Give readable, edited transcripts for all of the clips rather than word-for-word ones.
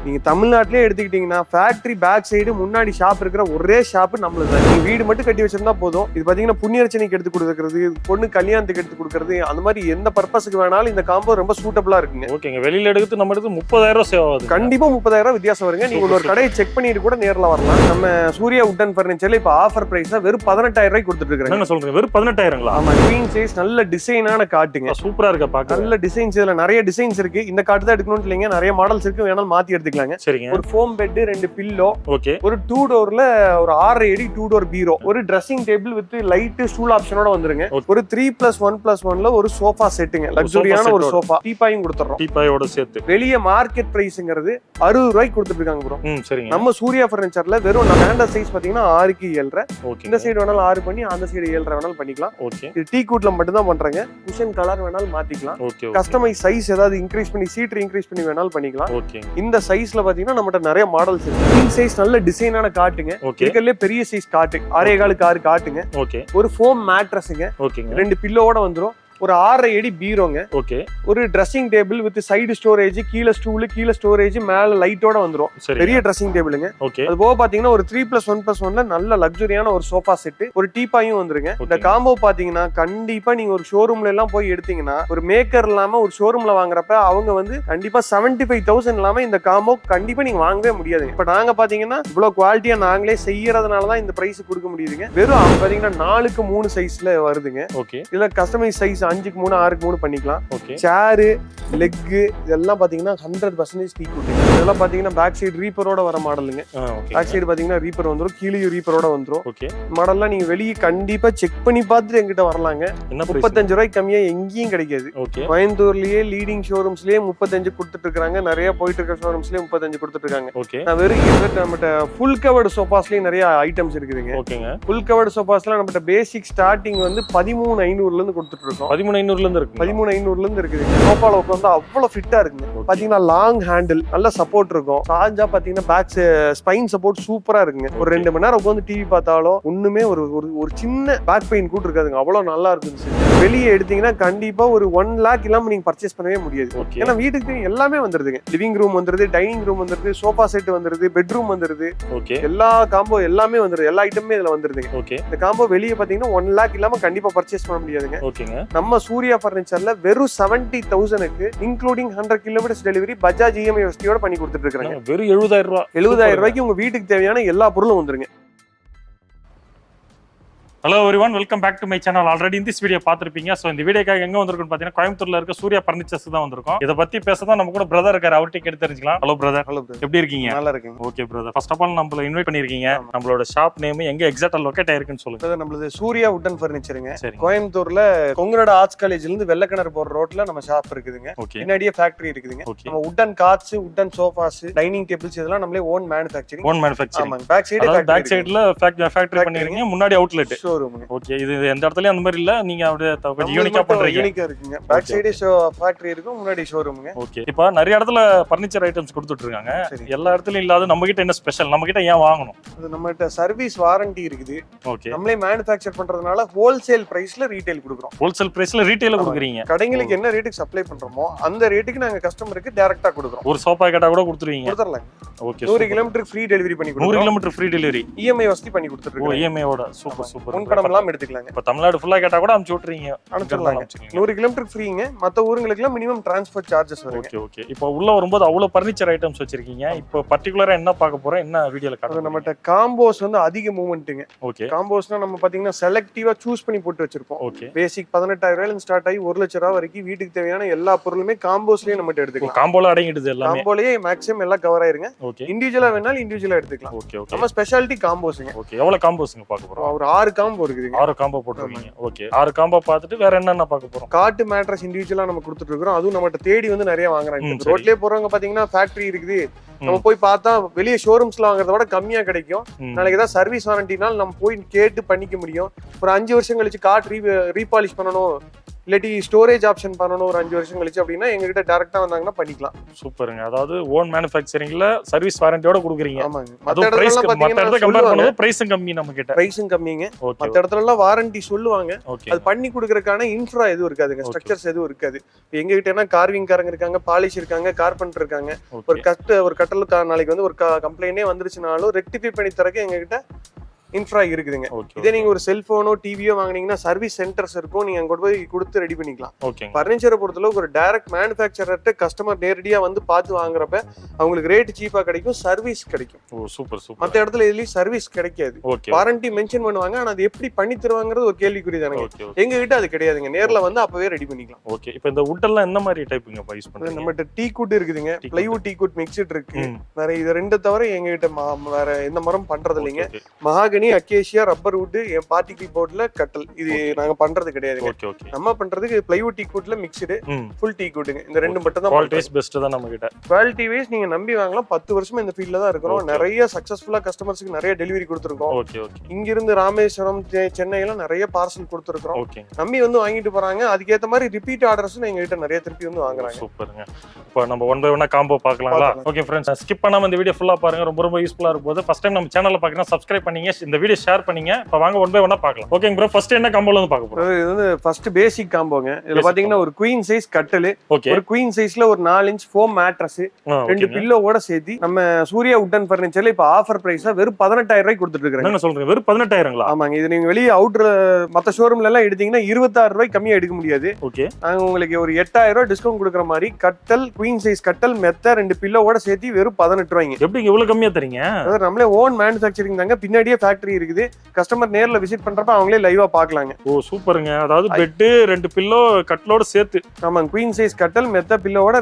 நீங்க தமிழ்நாட்டிலே எடுத்துக்கிட்டீங்கன்னா ஃபேக்டரி பேக் சைடு முன்னாடி ஷாப் இருக்கிற ஒரே ஷாப் நம்மளுக்கு தான். நீங்க வீடு மட்டும் கட்டி வச்சிருந்தா போதும். இது பாத்தீங்கன்னா புண்ணியர்ச்சனைக்கு எடுத்து கொடுக்கறது, பொண்ணு கல்யாணத்துக்கு எடுத்து கொடுக்கறது, அந்த மாதிரி எந்த பர்பஸ்க்கு வேணாலும் இந்த காம்போ ரொம்ப சூட்டபிளா இருக்குங்க. ஓகேங்க. வெளியில எடுத்து நம்ம எடுத்து 30,000 சேவ் ஆகுது. கண்டிப்பா 30,000 வித்தியாசம் வருங்க. நீங்க ஒரு கடையை செக் பண்ணிட்டு கூட நேர்ல வரலாம். நம்ம சூர்யா வுட் ஃபர்னிச்சர்ல இப்ப ஆஃபர் பிரைஸ்ல வெறும் 18,000 ரூபாய்க்கு கொடுத்துட்டு இருக்காங்க. என்ன சொல்றீங்க? வெறும் 18,000ங்களா? ஆமா, குவீன் சைஸ் நல்ல டிசைனான காட்டுங்க. சூப்பரா இருக்கு பாக்க. நல்ல டிசைன்ஸ், இதுல நிறைய டிசைன்ஸ் இருக்கு. இந்த காட்டு தான் எடுக்கணும்னு இல்லைங்க, நிறைய மாடல்ஸ் இருக்கு, வேணாலும் மாத்தி எடுத்துக்கலாங்க. சரிங்க. ஒரு ஃபோம் பெட், 2 பில்லோ, ஓகே, ஒரு 2 டோர்ல ஒரு 6 அடி 2 டோர் பீரோ, ஒரு dressing table with light stool ஆப்ஷனோட வந்துருங்க. ஒரு 3+1+1ல ஒரு சோஃபா செட்டுங்க, லக்ஸரியான ஒரு சோஃபா, டீபாயும் கொடுத்துறோம். டீபாயோட சேர்த்து வெளிய மார்க்கெட் பிரைஸ்ங்கிறது 60 ரூபாய்க்கு கொடுத்துட்டு இருக்காங்க ப்ரோ. சரிங்க. நம்ம சூர்யா ஃபர்னிச்சர்ல வெறும் ஸ்டாண்டர்ட் சைஸ் பாத்தீங்கன்னா 6க்கு 7.5. ஓகே. இந்த சைடு வேணாலும் 6 பண்ணி அந்த சைடு 7.5 வேணாலும் பண்ணிக்கலாம். ஓகே. இது டீ கூட்ல மட்டும் தான் பண்றாங்க. குஷன் கலர் வேணாலும் மாத்திக்கலாம். ஓகே. கஸ்டமைஸ் சைஸ் ஏதாவது இன்க்ரீஸ் பண்ணி, சீட் இன்க்ரீஸ் பண்ணி வேணாலும் பண்ணிக்கலாம். ஓகே. இந்த சைஸ்ல பாத்தீங்கன்னா நம்மட்ட நிறைய மாடல்ஸ் இருக்கு. கிங் சைஸ் நல்ல டிசைனான காட்டுங்க. இருக்கறதுல பெரிய சைஸ் காட்டு, 6.25 காட்டுங்க. ஓகே. ஒரு ஃபோம் மேட்ரஸ்ங்க. ஓகேங்க. 2 பில்லோட வந்துரும். ஒரு 6 அடி பீரோங்க. ஓகே. ஒரு dressing table with side storage, கீழ ஸ்டூல், கீழ ஸ்டோரேஜ், மேல லைட்டோட வந்துரும். பெரிய ட்ரெஸ்ஸிங் டேபிளுங்க. ஓகே. அது போக பாத்தீங்கன்னா ஒரு 3+1+1ல நல்ல லக்ஸரியான ஒரு சோஃபா செட், ஒரு டீபாயும் வந்துருங்க. இந்த காம்போ பாத்தீங்கன்னா கண்டிப்பா நீங்க ஒரு ஷோரூம்ல எல்லாம் போய் எடுத்தீங்கன்னா, ஒரு மேக்கர் இல்லாம ஒரு ஷோரூம்ல வாங்குறப்ப அவங்க வந்து கண்டிப்பா 75,000 இல்லாம இந்த காம்போ கண்டிப்பா நீங்க வாங்கவே முடியாது. இப்ப நாங்க பாத்தீங்கன்னா இவ்வளவு குவாலிட்டியா நாங்களே செய்யறதுனாலதான் இந்த பிரைஸ் கொடுக்க முடியுதுங்க. வெறும் பாத்தீங்கன்னா 4க்கு 3 சைஸ்ல வருதுங்க. ஓகே. இல்ல கஸ்டமைஸ் சைஸ் 5க்கு 3, 6க்கு 3 பண்ணிக்கலாம். ஓகே. சேரு, லெக் இதெல்லாம் பாத்தீங்கன்னா 100% டீ குட். இதெல்லாம் பாத்தீங்கன்னா பேக் சைடு ரீப்பரோட வர மாடலுங்க. பேக் சைடு பாத்தீங்கன்னா ரீப்பர் வந்துரும், கீழயும் ரீப்பரோட வந்துரும். ஓகே. மாடல்லாம் நீங்க வெளியே கண்டிப்பா செக் பண்ணி பார்த்துட்டு எங்கிட்ட வரலாங்க. 35 ரூபாய்க்கு கம்மியா எங்கேயும் கிடைக்காது. கோயம்புத்தூர்லயே லீடிங் ஷோரூம்ஸ்லயே 35 கொடுத்துட்டு இருக்காங்க. நிறைய போயிட்டு இருக்க ஷோரூம்ஸ்லயே 35 கொடுத்துட்டு இருக்காங்க. நான் வெறும் நம்மகிட்ட ஃபுல் கவர்டு சோஃபாஸ்லயும் நிறைய ஐட்டம்ஸ் இருக்குதுங்க. ஃபுல் கவர்டு சோஃபாஸ்ல நம்மகிட்ட பேசிக் ஸ்டார்டிங் வந்து 13,500 இருந்து கொடுத்துட்டு இருக்கோம். 13,500 இருந்து இருக்கு. 13,500 இருந்து இருக்குது. சோஃபால உட்கார்ந்தா அவ்வளவு ஃபிட்டா இருக்குங்க. பாத்தீங்கன்னா லாங் ஹேண்டில், நல்ல சப்போர்ட் இருக்கும். சாஞ்சா பாத்தீங்கன்னா பேக் ஸ்பைன் சப்போர்ட் சூப்பரா இருக்குங்க. ஒரு 2 மணி நேரம் உட்கார்ந்து டிவி பார்த்தாலும் ஒண்ணுமே ஒரு சின்ன பேக் பெயின் கூட இருக்காதுங்க. அவ்வளவு நல்லா இருந்துச்சு. வெளியே எடுத்தீங்கன்னா கண்டிப்பா ஒரு 1 lakh இல்லாம நீங்க பர்ச்சேஸ் பண்ணவே முடியாது. ஏன்னா வீட்டுக்கு எல்லாமே வந்துருதுங்க. லிவிங் ரூம் வந்துருது, டைனிங் ரூம் வந்துருது, சோஃபா செட் வந்துருது, பெட்ரூம் வந்துருது. எல்லா காம்போ எல்லாமே வந்துருது. எல்லா ஐட்டமே இதுல வந்துருதுங்க. இந்த காம்போ வெளியே பாத்தீங்கன்னா 1 lakh இல்லாம கண்டிப்பா பர்ச்சேஸ் பண்ண முடியாதுங்க. நம்ம சூர்யா ஃபர்னிச்சர்ல வெறும் 70,000க்கு including 100 kilometres delivery, Bajaj EMI வசதியோட பண்ணி கொடுத்துட்டு இருக்காங்க. வெறும் 70,000 ரூபாய். 70,000 ரூபாய்க்கு உங்க வீட்டுக்கு தேவையான எல்லா பொருளும் வந்துருங்க. Hello everyone, welcome back to my channel. Already இந்த வீடியோ பார்த்துருப்பீங்க. ஸோ இந்த வீடியோக்காக எங்க வந்திருக்குன்னு பார்த்தீங்கன்னா கோயம்புத்தூர்ல இருக்க சூர்யா ஃபர்னிச்சர்ஸ் தான் வந்திருக்கோம். இதை பத்தி பேச தான் நம்ம கூட பிரதர் இருக்காரு, அவர்கிட்ட கேட்டு தெரிஞ்சுக்கலாம். Hello brother. ஹலோ, எப்படி இருக்கீங்க? நல்லா இருக்கீங்க. Okay brother, first of all நம்மள இன்வைட் பண்ணிருக்கீங்க. நம்மளோட ஷாப் நேம் எங்க எக்ஸாக்ட்டா லொகேட் ஆயிருக்குன்னு சொல்லுங்க. நம்மளது சூர்யா வுட் ஃபர்னிச்சருங்க. கோயம்புத்தூர்ல கொங்கநாடு ஆர்ட்ஸ் காலேஜ்ல இருந்து வெள்ளக்கிணறு போற ரோட்ல நம்ம ஷாப் இருக்குதுங்க. பின்னாடியே ஃபேக்டரி இருக்குதுங்க. நம்ம wood cots, wood sofas, dining tables இதெல்லாம் நம்மளே ஓன் மேனுஃபேக்சரிங். ஆமாங்க. பேக் சைடுல ஃபேக்டரி பண்ணிருக்கீங்க, முன்னாடி அவுட்லெட் ஷோரூம். ஓகே. இது எந்த இடத்துலயும் அந்த மாதிரி இல்ல, நீங்க அப்படியே கொஞ்சம் யூனிக்கா பண்றீங்க. யூனிக்கா இருக்குங்க. பேக் சைடு ஃபேக்டரி இருக்கும், முன்னாடி ஷோரூம்ங்க. ஓகே. இப்போ நிறைய இடத்துல ஃபர்னிச்சர் ஐட்டம்ஸ் கொடுத்துட்டு இருக்காங்க. எல்லா இடத்துலயும் இல்லாத நம்ம கிட்ட என்ன ஸ்பெஷல்? நம்ம கிட்ட ஏன் வாங்கணும்? அது நம்ம கிட்ட சர்வீஸ் வாரண்டி இருக்குது. ஓகே. நம்மளே மேனுஃபேக்சர் பண்றதுனால ஹோல்சேல் பிரைஸ்ல ரீட்டைல் கொடுக்குறோம். ஹோல்சேல் பிரைஸ்ல ரீட்டைல கொடுக்குறீங்க. கடைங்களுக்கு என்ன ரேட்டுக்கு சப்ளை பண்றோமோ அந்த ரேட்டுக்கு நாங்க கஸ்டமருக்கு டைரக்டா கொடுக்குறோம். ஒரு சோஃபா கேட்டா கூட கொடுத்துருவீங்க? கொடுத்துறலாம். ஓகே. 100 கிலோமீட்டர் ஃப்ரீ டெலிவரி பண்ணி கொடுக்குறோம். 100 கிலோமீட்டர் ஃப்ரீ டெலிவரி, இஎம்ஐ வசதி பண்ணி கொடுத்துட்டு இருக்கோம். இஎம்ஐ ஓட சூப்பர் சூப்பர். முன்பணம் எல்லாம் எடுத்துக்கலாங்க. இப்ப தமிழ்நாடு ஃபுல்லா கேட்டா கூட அனுப்பிச்சு விட்டுறீங்க? அனுப்பிச்சிடலாங்க. 100 கிலோமீட்டர் ஃப்ரீங்க. மத்த ஊர்களுக்கு எல்லாம் மினிமம் டிரான்ஸ்போர்ட் சார்ஜஸ் வரும். Okay okay. இப்போ உள்ள வரும்போது அவ்வளவு ஃபர்னிச்சர் ஐட்டம்ஸ் வச்சிருக்கீங்க. இப்போ பர்టిక్యులரா என்ன பார்க்க போறோம், என்ன வீடியோல காட்டுறோம்? நம்மட்ட காம்போஸ் வந்து அதிக மூவ்மெண்ட்ங்க. ஓகே. காம்போஸ்னா நம்ம பாத்தீங்கன்னா செலக்டிவா சூஸ் பண்ணி போட்டு வச்சிருப்போம். ஓகே. பேசிக் 18,000 ரூபாயில இருந்து ஸ்டார்ட் ஆகி 1 லட்சம் ரூபாய் வரைக்கும் வீட்டுக்கு தேவையான எல்லா பொருளுமே காம்போஸ்லயே நம்ம எடுத்துக்கலாம். காம்போல அடங்கிடுது எல்லாமே. காம்போலயே மேக்ஸிமம் எல்லாம் கவர் ஆயிருங்க. ஓகே. இன்டிவிஜுவலா வேணாலும் இன்டிவிஜுவலா எடுத்துக்கலாம். Okay okay. நம்ம ஸ்பெஷாலிட்டி காம்போஸ்ங்க. ஓகே. எவ்வளவு காம்போஸ்ங்க பார்க்க போறோம்? ஒரு 6 காம்போ இருக்குதுங்க. 6 காம்போ போட்டுருக்கீங்க. ஓகே. 6 காம்போ பார்த்துட்டு வேற என்னென்ன பார்க்க போறோம்? காட்டு மேட்ரஸ் இன்டிவிஜுவலா நம்ம கொடுத்துட்டு இருக்கோம். அதுவும் நம்மகிட்ட தேடி வந்து நிறைய வாங்குறாங்க. ரோட்லயே போறவங்க பாத்தீங்கன்னா ஃபேக்டரி இருக்குது, நம்ம போய் பார்த்தா வெளியே ஷோரூம்ஸ்ல வாங்குறத விட கம்மியா கிடைக்கும். நாளைக்கு ஏதாவது சர்வீஸ் வாரண்டினால நம்ம போய் கேட்டு பண்ணிக்க முடியும். ஒரு 5 வருஷம் கழிச்சு கார்ட் ரீபாலிஷ் பண்ணணும், இல்லாட்டி ஸ்டோரேஜ் ஆப்ஷன் பண்ணணும் ஒரு 5 வருஷம் கழிச்சு அப்படின்னா எங்ககிட்ட டைரக்டா வந்தாங்கன்னா பண்ணிக்கலாம். சூப்பருங்க. அதாவது ஓன் மேனுஃபேக்சரிங்ல சர்வீஸ் வாரண்டியோட கொடுக்குறீங்க. ஆமாங்க. மத்த இடத்துல கம்பேர் பண்ணும்போது பிரைஸும் கம்மி நம்ம கிட்ட. பிரைஸும் கம்மிங்க. மத்த இடத்துல எல்லாம் வாரண்டி சொல்லுவாங்க. அது பண்ணி கொடுக்கறதுக்கான இன்ஃப்ரா எதுவும் இருக்காதுங்க, ஸ்ட்ரக்சர்ஸ் எதுவும் இருக்காது. எங்க கிட்ட என்ன கார்விங் காரங்க இருக்காங்க, பாலிஷ் இருக்காங்க, கார்பெண்டர் இருக்காங்க. ஒரு கட்டலுக்கு நாளைக்கு வந்து ஒரு கம்ப்ளைண்டே வந்துருச்சுனாலும் ரெக்டிஃபை பண்ணி தரக்கு எங்க கிட்ட இன்ஃப்ரா இருக்குதுங்க. இதே நீங்க ஒரு செல்போனோ டிவியோ வாங்குனீங்கன்னா சர்வீஸ் சென்டர்ஸ் இருக்கும், நீங்க அங்க போய் கொடுத்து ரெடி பண்ணிக்கலாம். பர்னிச்சரை பொறுத்தளவுக்கு ஒரு டைரக்ட் மேனுஃபேக்சரர்ட்ட கஸ்டமர் நேரடியா வந்து பார்த்து வாங்குறப்ப அவங்களுக்கு ரேட் சீப்பா கிடைக்கும், சர்வீஸ் கிடைக்கும். மத்த இடத்துல இதுலயும் சர்வீஸ் கிடைக்காது. வாரண்டி மென்ஷன் பண்ணுவாங்க, ஆனா அது எப்படி பண்ணி தருவாங்கிறது ஒரு கேள்விக்குறி தானங்க. எங்க கிட்ட அது கிடையாதுங்க, நேர்ல வந்து அப்பவே ரெடி பண்ணிக்கலாம். ஓகே. இப்போ இந்த வுட் எல்லாம் என்ன மாதிரி டைப்ங்க யூஸ் பண்றீங்க? நம்மகிட்ட டீ குட் இருக்குதுங்க, பிளைவுட் டீ குட் மிக்ஸ்ட் இருக்கு. வேற இது ரெண்டு தவிர எங்க கிட்ட வேற எந்த மரம் பண்றது இல்லைங்க. Mahogany, acacia, rubber wood, particle போர்ட்ல கட்டல், இது நாங்க பண்றது கிடையாதுங்க. நம்ம பண்றதுக்கு பிளைவுட் டீ குட்ல மிக்ஸ்டு, ஃபுல் டீ குட்ங்க. இந்த ரெண்டு மட்டும் தான். குவாலிட்டி வைஸ் பெஸ்ட் தான் நம்ம கிட்ட. குவாலிட்டி வைஸ் நீங்க நம்பி வாங்கலாம். 10 வருஷமா இந்த ஃபீல்ட்ல தான் இருக்கிறோம். நிறைய சக்சஸ்ஃபுல்லா கஸ்டமர்ஸ்க்கு நிறைய டெலிவரி கொடுத்துருக்கோம். இங்க இருந்து ராமேஸ்வரம், சென்னை எல்லாம் நிறைய பார்சல் கொடுத்துருக்கோம். நம்பி வந்து வாங்கிட்டு போறாங்க. அதுக்கேற்ற மாதிரி ரிப்பீட் ஆர்டர்ஸ் எங்க கிட்ட நிறைய திருப்பி வந்து வாங்குறாங்க. சூப்பருங்க. இப்போ நம்ம ஒன் பை ஒன்னா காம்போ பார்க்கலாங்களா? ஓகே ஃப்ரெண்ட்ஸ், ஸ்கிப் பண்ணாம இந்த வீடியோ ஃபுல்லா பாருங்க, ரொம்ப ரொம்ப யூஸ்ஃபுல்லா இருக்கும். ஃபர்ஸ்ட் டைம் நம்ம சேனல்ல பாக்கறீங்கன்னா சப்ஸ்கிரைப் பண்ணீங்க, இந்த வீடியோ ஷேர் பண்ணீங்க. இப்போ வாங்க ஒன் பை ஒன்னா பார்க்கலாம். ஓகேங்க ப்ரோ, ஃபர்ஸ்ட் என்ன காம்போல வந்து பார்க்க போறோம்? இது வந்து ஃபர்ஸ்ட் பேசிக் காம்போங்க. இதுல பாத்தீங்கன்னா ஒரு குயின் சைஸ் கட்டல், ஒரு குயின் சைஸ்ல ஒரு 4 இன்ச் ஃபோம் மேட்ரஸ், 2 பில்லோவோட சேர்த்து நம்ம சூர்யா வுட் ஃபர்னிச்சர்ல இப்ப ஆஃபர் பிரைஸா வெறும் 18,000 ரூபாய்க்கு கொடுத்துட்டு இருக்காங்க. என்ன சொல்றீங்க? வெறும் 18,000ங்களா? ஆமாங்க. இது நீங்க வெளிய அவுட்டர் மத்த ஷோரூம்ல எல்லாம் எடுத்தீங்கன்னா 26 ரூபாய்க்கு கம்மியா எடுக்க முடியாது. ஓகே. நாங்க உங்களுக்கு ஒரு 8,000 ரூபாய் டிஸ்கவுண்ட் கொடுக்குற மாதிரி கட்டல், குயின் சைஸ் கட்டல், மெத்த, 2 பில்லோவோட சேர்த்து வெறும் 18 ரூபாய்ங்க. எப்படி இவ்வளவு கம்மியா தரீங்க? நம்மளே ஓன் மேனுஃபேக்சரிங் தாங்க. பின்னாடியே ஃபேக்டரி இருக்குது. கஸ்டமர் நேர்ல விசிட் பண்றப்ப அவங்களே லைவா பாக்கலாங்க. ஓ சூப்பருங்க. அதாவது பெட், 2 பில்லோ, கட்டலோட சேர்த்து. ஆமாங்க. குயின் சைஸ் கட்டல், மெத்த, பில்லோட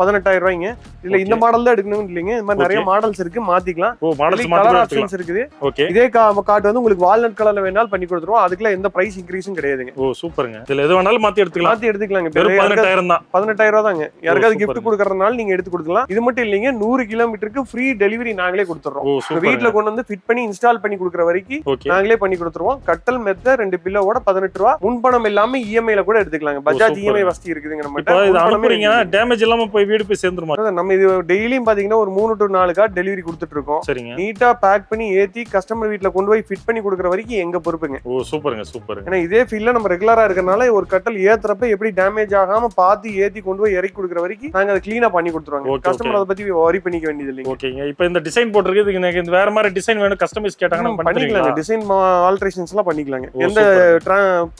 18,000 ரூபாய்ங்க. இல்ல இந்த மாடல் தான் எடுக்கணும் இல்லைங்க, இந்த மாதிரி நிறைய மாடல்ஸ் இருக்கு, மாத்திக்கலாம். ஓ மாடல்ஸ் கலர் ஆப்ஷன்ஸ் இருக்குது. ஓகே. இதே கார்டு வந்து உங்களுக்கு வால்நட் கலர்ல வேணாலும் பண்ணி கொடுத்துருவோம். அதுக்குள்ள எந்த பிரைஸ் இன்கிரீஸும் கிடையாதுங்க. ஓ சூப்பருங்க. இதுல எது வேணாலும் மாத்தி எடுத்துக்கலாங்க. 18,000 தான். 18,000 ரூபாய் தாங்க. யாருக்காவது gift கொடுக்கறதுனால நீங்க எடுத்து கொடுக்கலாம். இது மட்டும் இல்லைங்க, 100 கிலோமீட்டருக்கு ஃப்ரீ டெலிவரி நாங்களே கொடுத்துறோம். வீட்ல கொண்டு வந்து ஃபிட் பண்ணி இன்ஸ்டால் பண்ணி கொடுக்குற வரைக்கும் நாங்களே பண்ணி கொடுத்துருவோம். கட்டல், மெத்த, 2 பில்லோட 18 ரூபாய். முன்பணம் இல்லாம இஎம்ஐல கூட எடுத்துக்கலாங்க. பஜாஜ் இஎம்ஐ வசதி இருக்குதுங்க நம்ம கிட்ட. இது அனுப்புறீங்கன்னா டேமேஜ் இல்லாம போய் வீடு போய் சேர்ந்துருமா? நம்ம இது டெய்லியும் பாத்தீங்கன்னா ஒரு 3 to 4 கார்டு டெலிவரி கொடுத்துட்டு இருக்கோம். சரிங்க. நீட்டா பேக் பண்ணி ஏத்தி கஸ்டமர் வீட்ல கொண்டு போய் ஃபிட் பண்ணி கொடுக்குற வரைக்கும் எங்க பொறுப்புங்க. ஓ சூப்பருங்க சூப்பருங்க. ஏன்னா இதே ஃபீல்ட்ல நம்ம ரெகுலரா இருக்கறனால ஒரு கட்டல் ஏத்துறப்ப எப்படி டேமேஜ் ஆகாம பாத்து ஏத்தி கொண்டு போய் இறக்கி கொடுக்குற வரைக்கும் நாங்க அதை கிளீனா பண்ணி கொடுத்துருவாங்க. கஸ்டமர் அதை பத்தி வரி பண்ணிக்க வேண்டியது இல்லைங்க. ஓகேங்க. இப்போ இந்த டிசைன் போட்டுருக்கு, எனக்கு இந்த வேற மாதிரி டிசைன் வேணும் கஸ்டமைஸ் கேட்டாங்கன்னா பண்ணிக்கலாங்க. டிசைன் ஆல்டரேஷன்ஸ் எல்லாம் பண்ணிக்கலாங்க. எந்த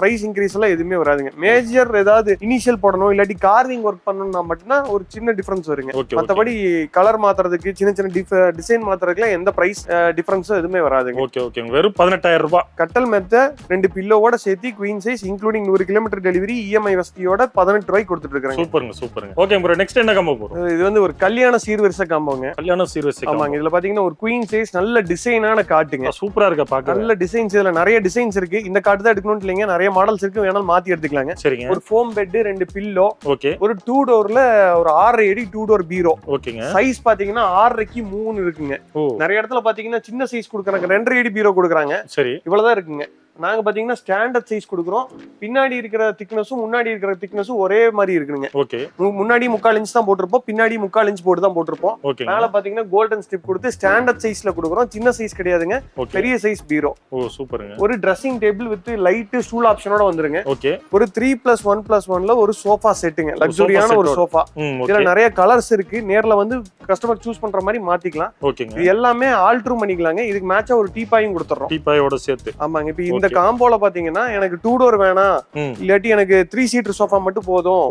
பிரைஸ் இன்கிரீஸ் எல்லாம் எதுவுமே வராதுங்க. மேஜர் ஏதாவது இனிஷியல் போடணும் இல்லாட்டி கார்விங் ஒர்க் பண்ணணும்னா மட்டும்தான் ஒரு சின்ன டிஃபரன்ஸ் வருங்க. மத்தபடி கலர் மாத்துறதுக்கு, சின்ன சின்ன டிசைன் மாத்துறதுக்குலாம் எந்த பிரைஸ் டிஃபரன்ஸும் எதுவுமே வராதுங்க. Okay okay. வெறும் 18,000 ரூபாய். கட்டல், மெத்த, 2 பில்லோவோட சேர்த்து queen size including 100 kilometre delivery EMI வசதியோட 18 ரூபாய்க்கு கொடுத்துட்டு இருக்காங்க. சூப்பருங்க சூப்பருங்க. ஓகே ப்ரோ, நெக்ஸ்ட் என்ன காம்போ போறோம்? இது வந்து ஒரு கல்யாண சீர்வரிசை காம்போங்க. கல்யாண சீர்வரிசை. ஆமாங்க. இதுல பாத்தீங்கன்னா ஒரு குயின் சைஸ் நல்ல டிசைனான காட்டுங்க. சூப்பரா இருக்கு பாக்க. நல்ல டிசைன்ஸ், இதுல நிறைய டிசைன்ஸ் இருக்கு. இந்த கார்டு தான் எடுக்கணும் இல்லைங்க, நிறைய மாடல்ஸ் இருக்கு, வேணாலும் மாத்தி எடுத்துக்கலாங்க. சரிங்க. ஒரு ஃபோம் பெட், 2 பில்லோ. ஓகே. ஒரு 2 டோர்ல ஒரு 6 அடி 2 டோர் பீரோ. ஓகேங்க. சைஸ் பாத்தீங்கன்னா 6க்கு 3 இருக்குங்க. நிறைய இடத்துல பாத்தீங்கன்னா சின்ன சைஸ் கொடுக்குறாங்க, 2 அடி பீரோ கொடுக்குறாங்க. சரி. இவ்வளவுதான் இருக்குங்க. நாங்க பாத்தீங்கன்னா ஸ்டாண்டர்ட் சைஸ் கொடுக்குறோம். பின்னாடி இருக்கிற திக்னஸும் முன்னாடி இருக்கிற திக்னஸும் ஒரே மாதிரி இருக்குங்க. ஓகே. முன்னாடி 3/4 இன்ச் தான் போட்டிருப்போம், பின்னாடி 3/4 இன்ச் போட்டு தான் போட்டிருப்போம். மேல பாத்தீங்கன்னா கோல்டன் ஸ்ட்ரிப் கொடுத்து ஸ்டாண்டர்ட் சைஸ்ல கொடுக்குறோம். சின்ன சைஸ் கிடையாதுங்க, பெரிய சைஸ் பீரோ. ஓ சூப்பருங்க. ஒரு dressing table with light stool ஆப்ஷனோட வந்துருங்க. ஓகே. ஒரு 3+1+1ல ஒரு சோஃபா செட்டுங்க, லக்ஸரியான ஒரு சோஃபா. இதுல நிறைய கலர்ஸ் இருக்கு, நேர்ல வந்து கஸ்டமர் சூஸ் பண்ற மாதிரி மாத்திக்கலாம். ஓகேங்க. இது எல்லாமே ஆல்டர் பண்ணிக்கலாங்க. இதுக்கு மேட்சா ஒரு டீபாயும் கொடுத்துறோம். டீபாயோட சேர்த்து. ஆமாங்க. இப்போ இந்த காம்போல பாத்தீங்கன்னா எனக்கு 2 டோர் வேணாம், இல்லாட்டி எனக்கு 3 சீட்டர் சோஃபா மட்டும் போதும்,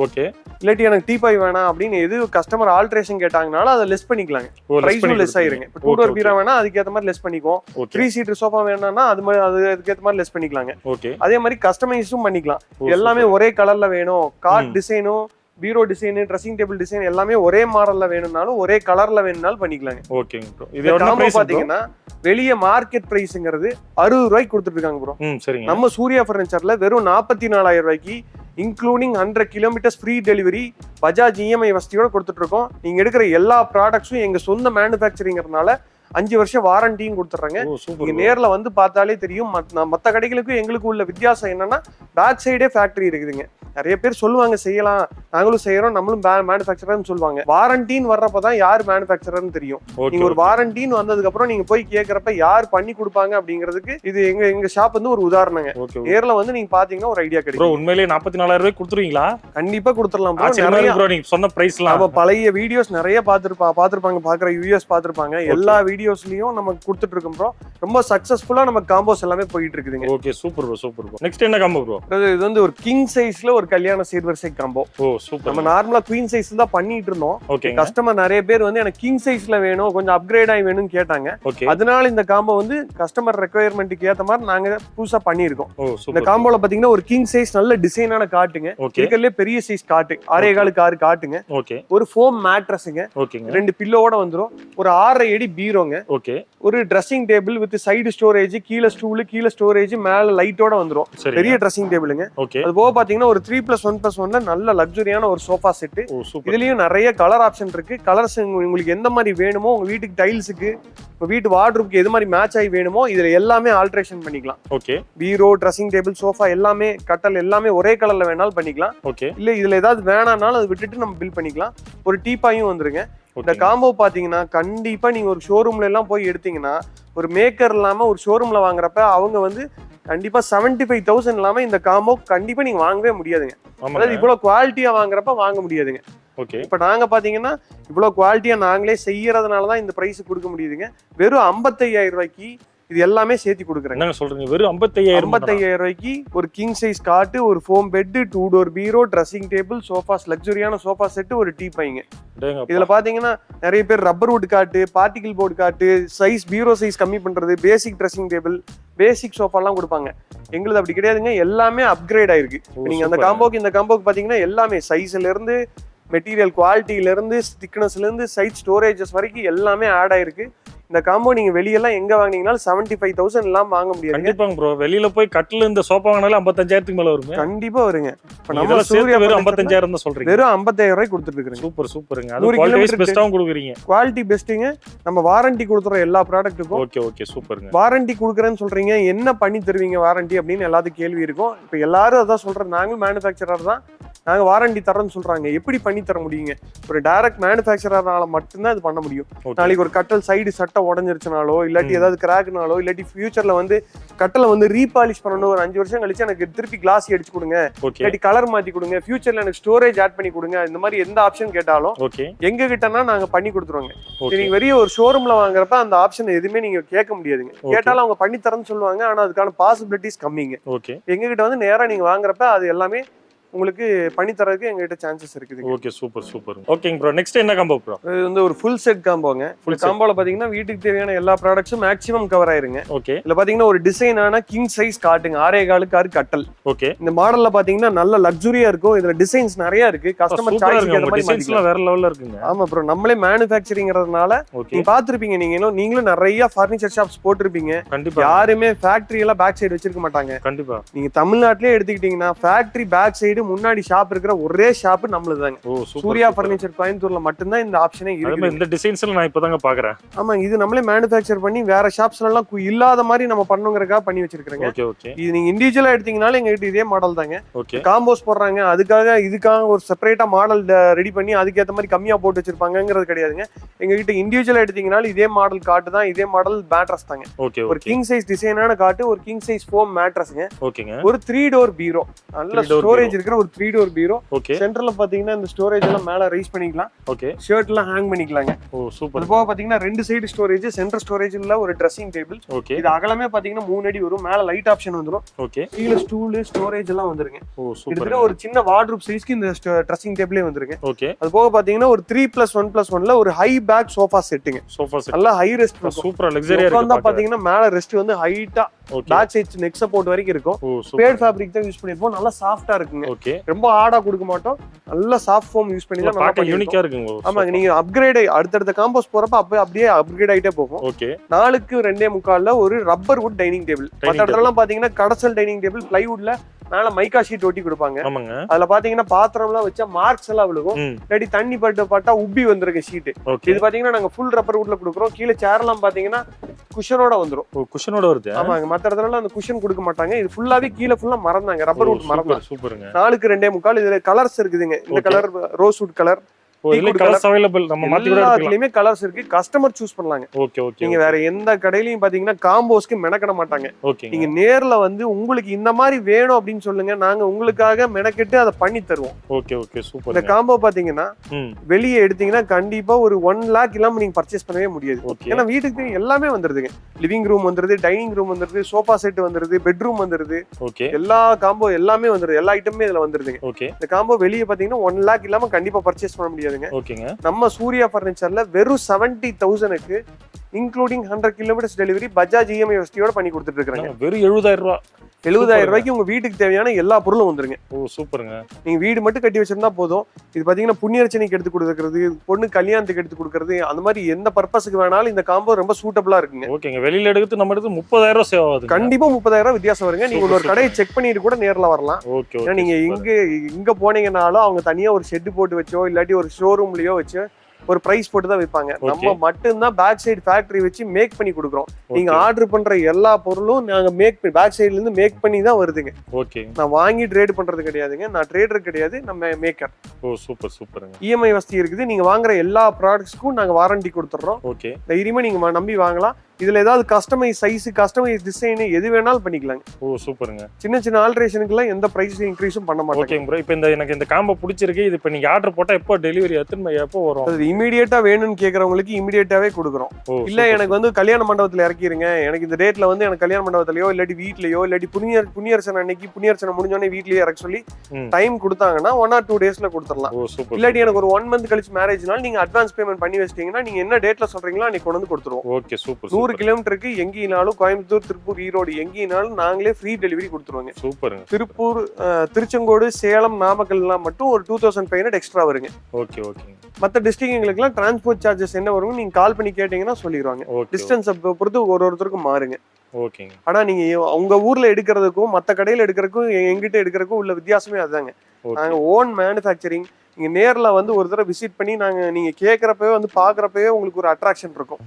இல்லாட்டி எனக்கு டீபாய் வேணாம் அப்படின்னு எது கஸ்டமர் ஆல்டரேஷன் கேட்டாங்கனால அதை லெஸ் பண்ணிக்கலாங்க. பிரைஸும் லெஸ் ஆயிருங்க. இப்போ 2 டோர் பீரோ வேணா அதுக்கேற்ற மாதிரி லெஸ் பண்ணிக்குவோம். 3 சீட்டர் சோஃபா வேணாம்னா அதுக்கேற்ற மாதிரி லெஸ் பண்ணிக்கலாங்க. அதே மாதிரி கஸ்டமைஸும் பண்ணிக்கலாம். எல்லாமே ஒரே கலர்ல வேணும், கார்ட் டிசைனும் பீரோ டிசைன், ட்ரெஸ்ஸிங் டேபிள் டிசைன் எல்லாமே ஒரே மாடல்ல வேணும்னாலும் ஒரே கலர்ல வேணும்னாலும் பண்ணிக்கலாங்க. ஓகேங்க ப்ரோ. இது காம்போ பாத்தீங்கன்னா வெளிய மார்க்கெட் பிரைஸ்ங்கிறது 60 ரூபாய்க்கு கொடுத்துட்டு இருக்காங்க ப்ரோ. சரிங்க. நம்ம சூர்யா ஃபர்னிச்சர்ல வெறும் 44,000 ரூபாய்க்கு including 100 kilometres free delivery Bajaj EMI வசதியோட கொடுத்துட்டு இருக்கோம். நீங்க எடுக்கிற எல்லா ப்ராடக்ட்ஸும் எங்க சொந்த மேனுஃபேக்சரிங்கிறதுனால 5 வருஷம் வாரண்டியும் கொடுத்துறாங்க. ஓ நீங்க சூப்பர் நேர்ல வந்து பார்த்தாலே தெரியும். மத்த கடைகளுக்கும் எங்களுக்கு உள்ள வித்தியாசம் என்னன்னா பேக் சைடே ஃபேக்டரி இருக்குதுங்க. நிறைய பேர் சொல்லுவாங்க செய்யலாம், நாங்களும் செய்யறோம், நம்மளும் மேனுஃபேக்சரர்னு சொல்லுவாங்க. வாரண்டின்னு வர்றப்பதான் யார் மேனுஃபேக்சரர்னு தெரியும். நீங்க ஒரு வாரண்டின்னு வந்ததுக்கு அப்புறம் நீங்க போய் கேட்கறப்ப யார் பண்ணி கொடுப்பாங்க அப்படிங்கிறதுக்கு இது எங்க ஷாப் வந்து ஒரு உதாரணங்க. நேர்ல வந்து நீங்க பாத்தீங்கன்னா ஒரு ஐடியா கிடைக்கும். உண்மையிலேயே 44,000 ரூபாய் கொடுத்துருவீங்களா? கண்டிப்பா கொடுத்துடலாம். நீங்க சொன்ன பிரைஸ்லாம் நம்ம பழைய வீடியோஸ் நிறைய பாத்துருப்பாங்க, பாக்குற யூஎஸ் பாத்துருப்பாங்க. எல்லா வீடியோஸ்லயும் நம்ம கொடுத்துட்டு இருக்கோம் ப்ரோ. ரொம்ப சக்சஸ்ஃபுல்லா நம்ம காம்போஸ் எல்லாமே போயிட்டு இருக்குதுங்க. Okay super bro, super bro. Next என்ன காம்போ ப்ரோ? இது வந்து ஒரு கிங் சைஸ்ல ஒரு கல்யாண சீர்வரிசை காம்போ. ஓ சூப்பர். நம்ம நார்மலா குவீன் சைஸ் தான் பண்ணிட்டு இருந்தோம். ஓகே. கஸ்டமர் நிறைய பேர் வந்து எனக்கு கிங் சைஸ்ல வேணும், கொஞ்சம் அப்கிரேட் ஆகி வேணும்னு கேட்டாங்க. ஓகே. அதனால இந்த காம்போ வந்து கஸ்டமர் ரெக்குயர்மெண்ட்டுக்கு ஏத்த மாதிரி நாங்க புதுசா பண்ணிருக்கோம். ஓ இந்த சூப்பர். காம்போல பாத்தீங்கன்னா ஒரு கிங் சைஸ் நல்ல டிசைனான காட்டுங்க. ஓகே. இருக்கறதுல பெரிய சைஸ் காட்டு, 6.25 காட்டுங்க. ஓகே. ஒரு ஃபோம் மேட்ரஸ்ங்க. ஓகேங்க. 2 பில்லோட வந்துரும். ஒரு 6.5 அடி பீரோங்க. ஓகே. ஒரு dressing table with side storage, கீழ ஸ்டூல், கீழ ஸ்டோரேஜ், மேல லைட்டோட வந்துரும். பெரிய ட்ரெஸ்ஸிங் டேபிளுங்க. ஓகே. அது போக பாத்தீங்கன்னா ஒரு 3+1+1 நல்ல லக்ஸரியான ஒரு சோஃபா செட். ஓ சூப்பர். இதுலயும் நிறைய கலர் ஆப்ஷன் இருக்கு. கலர்ஸ் உங்களுக்கு எந்த மாதிரி வேணுமோ, உங்க வீட்டுக்கு டைல்ஸுக்கு, உங்க வீட்டு வார்ட்ரூப்க்கு எது மாதிரி மேட்ச் ஆகி வேணுமோ இதுல எல்லாமே ஆல்ட்ரேஷன் பண்ணிக்கலாம். ஓகே. பீரோ, ட்ரெஸ்ஸிங் டேபிள், சோஃபா எல்லாமே, கட்டல் எல்லாமே ஒரே கலர்ல வேணாலும் பண்ணிக்கலாம். ஓகே. இல்ல இதுல ஏதாவது வேணாம்னாலும் அதை விட்டுட்டு நம்ம பில் பண்ணிக்கலாம். ஒரு டீப்பாயும் வந்துருங்க. இந்த காம்போ பாத்தீங்கன்னா கண்டிப்பா நீங்க ஒரு ஷோரூம்ல எல்லாம் போய் எடுத்தீங்கன்னா ஒரு மேக்கர் இல்லாம ஒரு ஷோரூம்ல வாங்குறப்ப அவங்க வந்து கண்டிப்பா 75,000 இல்லாம இந்த காம்போ கண்டிப்பா நீங்க வாங்கவே முடியாதுங்க. அதாவது இவ்வளவு குவாலிட்டியா வாங்குறப்ப வாங்க முடியாதுங்க. ஓகே. இப்ப நாங்க பாத்தீங்கன்னா இவ்வளவு குவாலிட்டியா நாங்களே செய்யறதுனாலதான் இந்த பிரைஸ் கொடுக்க முடியுதுங்க. வெறும் 55,000 ரூபாய்க்கு இது எல்லாமே சேர்த்து கொடுக்குறேன். என்ன சொல்றீங்க? வெறும் 55,000 ரூபாய்க்கு ஒரு கிங் சைஸ் காட்டு, ஒரு ஃபோம் பெட், 2 டோர் பீரோ, ட்ரெஸ்ஸிங் டேபிள், சோஃபாஸ், லக்ஸரியான சோஃபா செட், ஒரு டீப்பாய்ங்க. இதுல பாத்தீங்கன்னா நிறைய பேர் rubber wood cot, particle board cot, size பீரோ சைஸ் கம்மி பண்றது, basic dressing table, basic sofa எல்லாம் கொடுப்பாங்க. எங்களுக்கு அப்படி கிடையாதுங்க. எல்லாமே அப்கிரேட் ஆயிருக்கு. நீங்க அந்த காம்போக்கு இந்த காம்போக்கு பாத்தீங்கன்னா எல்லாமே சைஸ்ல இருந்து, மெட்டீரியல் குவாலிட்டியில இருந்து, திக்னஸ்ல இருந்து, சைட் ஸ்டோரேஜஸ் வரைக்கும் எல்லாமே ஆட் ஆயிருக்கு. இந்த காம்போ நீங்க வெளியெல்லாம் எங்க வாங்குனீங்கனாலும் 75,000 எல்லாம் வாங்க முடியாது. கண்டிப்பா ப்ரோ. வெளியில போய் கட்டில் இந்த சோஃபா வாங்கினாலும் 55,000க்கு மேல வருங்க. கண்டிப்பா வருங்க. இப்ப நம்ம சூர்யா வெறும் 55,000 தான் சொல்றீங்க. வெறும் 55,000 ரூபாய் கொடுத்துட்டு இருக்கீங்க. சூப்பர் சூப்பருங்க. அது குவாலிட்டி பெஸ்ட்டாவும் கொடுக்குறீங்க. குவாலிட்டி பெஸ்ட்டுங்க. நம்ம வாரண்டி கொடுக்குற எல்லா ப்ராடக்ட்டுக்கும். ஓகே ஓகே சூப்பருங்க. வாரண்டி கொடுக்குறேன்னு சொல்றீங்க, என்ன பண்ணி தருவீங்க வாரண்டி அப்படின்னு எல்லாத்துக்கும் கேள்வி இருக்கும். இப்ப எல்லாரும் அதான் சொல்றேன், நாங்களும் மேனுஃபேக்சரர் தான், நாங்க வாரண்டி தரோம்னு சொல்றாங்க. எப்படி பண்ணி தர முடியுங்க? ஒரு டைரக்ட் மேனுஃபேக்சரர்னால மட்டும்தான் இது பண்ண முடியும். நாளைக்கு ஒரு கட்டல் சைடு சட்டை உடஞ்சிருச்சுனாலோ, இல்லாட்டி ஏதாவது கிராக்னாலோ, இல்லாட்டி ஃபியூச்சர்ல வந்து கட்டலை வந்து ரீபாலிஷ் பண்ணணும், ஒரு 5 வருஷம் கழிச்சு எனக்கு திருப்பி கிளாஸ் அடிச்சு கொடுங்க, இல்லாட்டி கலர் மாத்தி கொடுங்க, ஃபியூச்சர்ல எனக்கு ஸ்டோரேஜ் ஆட் பண்ணி கொடுங்க, இந்த மாதிரி எந்த ஆப்ஷன் கேட்டாலும் எங்க கிட்டனா நாங்க பண்ணி கொடுத்துருவோங்க. நீங்க வெளிய ஒரு ஷோரூம்ல வாங்குறப்ப அந்த ஆப்ஷன் எதுவுமே நீங்க கேட்க முடியாதுங்க. கேட்டாலும் அவங்க பண்ணி தரேன்னு சொல்லுவாங்க. ஆனா அதுக்கான பாசிபிலிட்டிஸ் கம்மிங்க. எங்க கிட்ட வந்து நேரா நீங்க வாங்குறப்ப அது எல்லாமே உங்களுக்கு பண்ணி தரதுக்கு எங்ககிட்ட சான்சஸ் இருக்குது. Okay super super. ஓகேங்க ப்ரோ. நெக்ஸ்ட் என்ன காம்போ ப்ரோ? இது வந்து ஒரு ஃபுல் செட் காம்போங்க. ஃபுல் காம்போல பாத்தீங்கன்னா வீட்டுக்கு தேவையான எல்லா ப்ராடக்ட்ஸும் மேக்ஸிமம் கவர் ஆயிருங்க. ஓகே. இதுல பாத்தீங்கன்னா ஒரு டிசைனான கிங் சைஸ் காட்டுங்க, 6.25 கட்டல். ஓகே. இந்த மாடல்ல பாத்தீங்கன்னா நல்ல லக்ஸரியா இருக்கும். இதுல டிசைன்ஸ் நிறைய இருக்கு. கஸ்டமர் சாய்ஸ்க்கு ஏத்த மாதிரி டிசைன்ஸ்லாம் வேற லெவல்ல இருக்குங்க. ஆமா ப்ரோ. நம்மளே மேனுஃபேக்சரிங்கிறதுனால நீங்க பாத்துருப்பீங்க, நீங்களும் நிறைய ஃபர்னிச்சர் ஷாப்ஸ் போட்டுருப்பீங்க. கண்டிப்பா. யாருமே ஃபேக்டரி எல்லாம் பேக் சைடு வச்சிருக்க மாட்டாங்க. கண்டிப்பா. நீங்க தமிழ்நாட்டிலே எடுத்துக்கிட்டீங்கன்னா ஃபேக்டரி பேக் சைடு முன்னாடி ஷாப் இருக்கு. ஒரே ஷாப் நம்மளுதாங்க. சூர்யா பர்னிச்சர் கோயம்புத்தூர்ல மட்டும்தான் இந்த ஆப்ஷனே இருக்கு. இந்த டிசைன்ஸ்ல நான் இப்பதாங்க பாக்குறேன். ஆமா, இது நம்மளே மேனுஃபேக்சர் பண்ணி வேற ஷாப்ஸ்ல எல்லாம் இல்லாத மாதிரி நம்ம பண்ணுங்கறதுக்காக பண்ணி வச்சிருக்கேங்க. Okay okay. இது நீங்க இண்டிவிஜுவலா எடுத்தீங்கனால எங்க கிட்ட இதே மாடல் தாங்க. காம்போஸ் போடுறாங்க, இதுக்காக ஒரு செப்பரேட்டா மாடல் ரெடி பண்ணி அதுக்கேற்ற மாதிரி கம்மியா போட்டு வச்சிருப்பாங்கிறது கிடையாதுங்க. எங்க கிட்ட இண்டிவிஜுவலா எடுத்தீங்கனால இதே மாடல் காட்டு தான், இதே மாடல் மேட்ரஸ் தாங்க. ஒரு கிங் சைஸ் டிசைனான காட்டு, ஒரு கிங் சைஸ் ஃபோம் மேட்ரஸ்ங்க. ஒரு 3 டோர் பீரோ, நல்ல ஸ்டோரேஜ் இருக்கிற ஒரு 3 டோர் பீரோ. சென்டர்ல பாத்தீங்கன்னா இந்த ஸ்டோரேஜ் எல்லாம் மேல ரைஸ் பண்ணிக்கலாம். ஓகே. ஷர்ட் எல்லாம் ஹேங் பண்ணிக்கலாங்க. ஓ சூப்பர். அது போக பாத்தீங்கன்னா 2 சைடு ஸ்டோரேஜ், சென்டர் ஸ்டோரேஜ்ல ஒரு ட்ரெஸ்ஸிங் டேபிள். ஓகே. இது அகலமே பாத்தீங்கன்னா 3 அடி வரும். மேல லைட் ஆப்ஷன் வந்துரும். ஓகே. கீழ ஸ்டூல், ஸ்டோரேஜ் எல்லாம் வந்துருங்க. ஓ சூப்பர். இதுல ஒரு சின்ன வார்ட்ரூப் சைஸ்க்கு இந்த ட்ரெஸ்ஸிங் டேபிளே வந்துருங்க. ஓகே. அது போக பாத்தீங்கன்னா ஒரு 3+1+1ல ஒரு ஹை பேக் சோஃபா செட்டுங்க. சோஃபா செட் நல்ல ஹை ரெஸ்ட் இருக்கும். சூப்பரா லக்ஸரியா இருக்கு. வந்து பாத்தீங்கன்னா மேல ரெஸ்ட் வந்து ஹைட்டா பேக் சைட் நெக் சப்போர்ட் வரைக்கும் இருக்கும். பேட் ஃபேப்ரிக் தான் யூஸ் பண்ணிருப்போம். நல்லா சாஃப்ட்டா இருக்குங்க. ஓகே. ரொம்ப ஹார்டா கொடுக்க மாட்டோம். நல்ல சாஃப்ட் ஃபோம் யூஸ் பண்ணி தான் நல்லா யூனிக்கா இருக்குங்க. ஆமா, நீங்க அப்கிரேட் அடுத்த காம்போஸ் போறப்ப அப்படியே அப்கிரேட் ஆயிட்டே போகும். ஓகே. 4க்கு 2.25ல ஒரு ரப்பர் வுட் டைனிங் டேபிள். மத்த இடத்துல எல்லாம் பாத்தீங்கன்னா கடசல் டைனிங் டேபிள், பிளைவுட்ல மேல மைக்கா ஷீட் ஒட்டி கொடுப்பாங்க. ஆமாங்க. அதுல பாத்தீங்கன்னா பாத்திரம் எல்லாம் வச்சா மார்க்ஸ் எல்லாம் விழுகும். இல்லாட்டி தண்ணி பட்டா உப்பி வந்துருக்கு ஷீட். இது பாத்தீங்கன்னா நாங்க ஃபுல் ரப்பர் வுட்ல கொடுக்குறோம். கீழே சேர் எல்லாம் பாத்தீங்கன்னா குஷனோட வந்துரும். குஷனோட வருது. ஆமாங்க. மத்த இடத்துல அந்த குஷன் கொடுக்க மாட்டாங்க. இது ஃபுல்லாவே கீழே ஃபுல்லா மறந்தாங்க, ரப்பர் வுட் மரம். சூப்பருங்க. 4க்கு 2.25. இதுல கலர்ஸ் இருக்குதுங்க. இந்த கலர் ரோஸ் வுட் கலர். எல்லாத்துலயுமே கலர்ஸ் இருக்கு. கஸ்டமர் சூஸ் பண்ணலாங்க. நீங்க வேற எந்த கடையிலயும் பாத்தீங்கன்னா காம்போஸ்க்கு மெனக்கட மாட்டாங்க. நீங்க நேர்ல வந்து உங்களுக்கு இந்த மாதிரி வேணும் அப்படின்னு சொல்லுங்க, நாங்க உங்களுக்காக மெனக்கெட்டு அதை பண்ணி தருவோம். இந்த காம்போ பாத்தீங்கன்னா வெளியே எடுத்தீங்கன்னா கண்டிப்பா ஒரு 1 lakh இல்லாம நீங்க பர்ச்சேஸ் பண்ணவே முடியாது. ஏன்னா வீட்டுக்கு எல்லாமே வந்துருதுங்க. லிவிங் ரூம் வந்துருது, டைனிங் ரூம் வந்துருது, சோஃபா செட் வந்துருது, பெட்ரூம் வந்துருது. எல்லா காம்போ எல்லாமே வந்துருது. எல்லா ஐட்டமே இதுல வந்துருதுங்க. இந்த காம்போ வெளியே பாத்தீங்கன்னா 1 lakh இல்லாம கண்டிப்பா பர்ச்சேஸ் பண்ண முடியாது. நம்ம சூர்யா பர்னிச்சர்ல வெறும் 70,000க்கு including 100 kilometres delivery Bajaj EMI வசதியோட பண்ணி கொடுத்துட்டு இருக்காங்க. வெறும் 70,000 ரூபாய். 70,000 ரூபாய்க்கு உங்க வீட்டுக்கு தேவையான எல்லா பொருளும் வந்துருங்க. சூப்பருங்க. நீங்க வீடு மட்டும் கட்டி வச்சிருந்தா போதும். இது பாத்தீங்கன்னா புண்ணியர்ச்சனைக்கு எடுத்து கொடுக்கறது, பொண்ணு கல்யாணத்துக்கு எடுத்து கொடுக்கறது, அந்த மாதிரி எந்த பர்பஸ்க்கு வேணாலும் இந்த காம்போ ரொம்ப சூட்டபிளா இருக்குங்க. ஓகேங்க. வெளியில எடுத்து நம்ம எடுத்து 30,000 ரூபாய் சேவ் ஆகுது. கண்டிப்பா 30,000 ரூபாய் வித்தியாசம் வருங்க. நீங்க ஒரு கடையை செக் பண்ணிட்டு கூட நேர்ல வரலாம். ஏன்னா நீங்க இங்க போனீங்கன்னாலும் அவங்க தனியா ஒரு ஷெட் போட்டு வச்சோ இல்லாட்டி ஒரு ஷோரூம்லயோ வச்சு ஒரு பிரைஸ் போட்டு தான் வைப்பாங்க. நம்ம மட்டும்தான் பேக் சைடு ஃபேக்டரி வச்சு மேக் பண்ணி கொடுக்குறோம். நீங்க ஆர்டர் பண்ற எல்லா பொருளும் நாங்க பேக் சைடுல இருந்து மேக் பண்ணி தான் வருதுங்க. நான் வாங்கி ட்ரேட் பண்றது கிடையாதுங்க. நான் ட்ரேடர் கிடையாது, நம்ம மேக்கர். சூப்பருங்க. இஎம்ஐ வசதி இருக்குது. நீங்க வாங்குற எல்லா ப்ராடக்ட்ஸ்க்கும் நாங்க வாரண்டி கொடுத்துறோம். தைரியமா நீங்க நம்பி வாங்கலாம். இதுல ஏதாவது கஸ்டமைஸ் சைஸ், கஸ்டமைஸ் டிசைன் எது வேணாலும் பண்ணிக்கலாங்க. சூப்பருங்க. சின்ன சின்ன ஆல்ட்ரேஷனுக்கு எல்லாம் எந்த பிரைஸ் இன்க்ரீஸும் பண்ண மாட்டோம். Okay bro. இப்போ எனக்கு இந்த காம்போ பிடிச்சிருக்கு. இது இப்போ நீங்க ஆர்டர் போட்டா எப்போ டெலிவரி எப்போ வரும்? அது இமிடியேட்டா வேணும்னு கேக்குறவங்களுக்கு இமிடியேட்டாவே கொடுக்குறோம். இல்ல எனக்கு வந்து கல்யாண மண்டபத்துல இறக்கிருங்க, எனக்கு இந்த டேட்ல வந்து எனக்கு கல்யாண மண்டபத்திலயோ இல்லாட்டி வீட்லயோ இல்லாட்டி புண்ணியர்ச்சனை அன்னைக்கு புண்ணியர்ச்சனை முடிஞ்சோடனே வீட்லயே இறக்க சொல்லி டைம் கொடுத்தாங்கன்னா 1 or 2 டேஸ்ல கொடுத்துடலாம். இல்லாட்டி எனக்கு ஒரு 1 month கழிச்சு மேரேஜ்னால நீங்க அட்வான்ஸ் பேமெண்ட் பண்ணி வச்சிட்டீங்கன்னா நீங்க என்ன டேட்ல சொல்றீங்களோ அன்னைக்கு கொண்டு வந்து கொடுத்துருவோம். Okay super. 100 கிலோமீட்டருக்கு எங்கேனாலும் கோயம்புத்தூர், திருப்பூர், ஈரோடு எங்கேனாலும் நாங்களே ஃப்ரீ டெலிவரி கொடுத்துருவாங்க. சூப்பர். திருப்பூர், திருச்செங்கோடு, சேலம், நாமக்கல் எல்லாம் மட்டும் ஒரு 2500 எக்ஸ்ட்ரா வருங்க. ஓகே. மற்ற டிஸ்ட்ரிக்ட் எங்களுக்குலாம் டிரான்ஸ்போர்ட் சார்ஜஸ் என்ன வரும் நீங்க கால் பண்ணி கேட்டீங்கன்னா சொல்லிடுவாங்க. டிஸ்டன்ஸ் பொறுத்து ஒருத்தருக்கும் மாறுங்க. ஓகேங்க. ஆனா நீங்க உங்க ஊர்ல எடுக்கிறதுக்கும் மற்ற கடையில எடுக்கிறதுக்கும் எங்கிட்ட எடுக்கிறதுக்கும் உள்ள வித்தியாசமே அதுதாங்க. நாங்க ஓன் மேனுஃபேக்சரிங். நீங்க நேர்ல வந்து ஒரு தடவை விசிட் பண்ணி நீங்க கேட்கறப்பவே வந்து பாக்குறப்பவே உங்களுக்கு ஒரு அட்ராக்ஷன் இருக்கும்.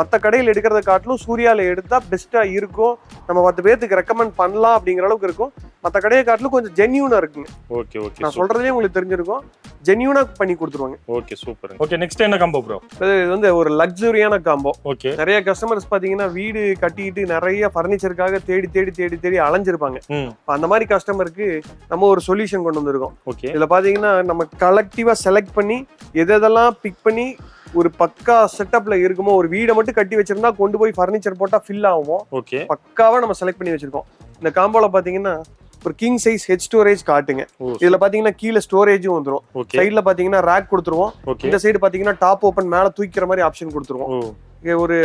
மற்ற கடையில் எடுக்கிறத காட்டிலும் சூர்யால எடுத்தா பெஸ்டா இருக்கும். நம்ம 10 பேருக்கு ரெக்கமெண்ட் பண்ணலாம் அப்படிங்கிற அளவுக்கு இருக்கும். மற்ற கடையை காட்டிலும் கொஞ்சம் ஜென்யூனா இருக்குங்க. நான் சொல்றதே உங்களுக்கு தெரிஞ்சிருக்கும். ஜென்யூனா பண்ணி கொடுத்துருவாங்க. Okay super. ஓகே நெக்ஸ்ட் என்ன காம்போ ப்ரோ? இது வந்து ஒரு லக்ஸரியான காம்போ. ஓகே. நிறைய கஸ்டமர்ஸ் பாத்தீங்கன்னா வீடு கட்டிட்டு நிறைய பர்னிச்சருக்காக தேடி அலைஞ்சிருப்பாங்க. அந்த மாதிரி கஸ்டமருக்கு நம்ம ஒரு சொல்யூஷன் கொண்டு வந்திருக்கோம். இதுல பாத்தீங்கன்னா நம்ம கலெக்டிவா செலக்ட் பண்ணி எதெல்லாம் பிக் பண்ணி ஒரு பக்கா செட்டப்ல இருக்குமோ, ஒரு வீடை மட்டும் கட்டி வச்சிருந்தா கொண்டு போய் பர்னிச்சர் போட்டா ஃபில் ஆகும். பக்காவா நம்ம செலக்ட் பண்ணி வச்சிருக்கோம். இந்த காம்போல பாத்தீங்கன்னா ஒரு கிங் சைஸ் ஹெட் ஸ்டோரேஜ் காட்டுங்க. இதுல பாத்தீங்கன்னா கீழே ஸ்டோரேஜும் வந்துரும். சைடுல பாத்தீங்கன்னா ரேக் கொடுத்துருவோம். இந்த சைடு பாத்தீங்கன்னா டாப் ஓபன் மேல தூக்கிற மாதிரி ஆப்ஷன் கொடுத்துருவோம். ஒரு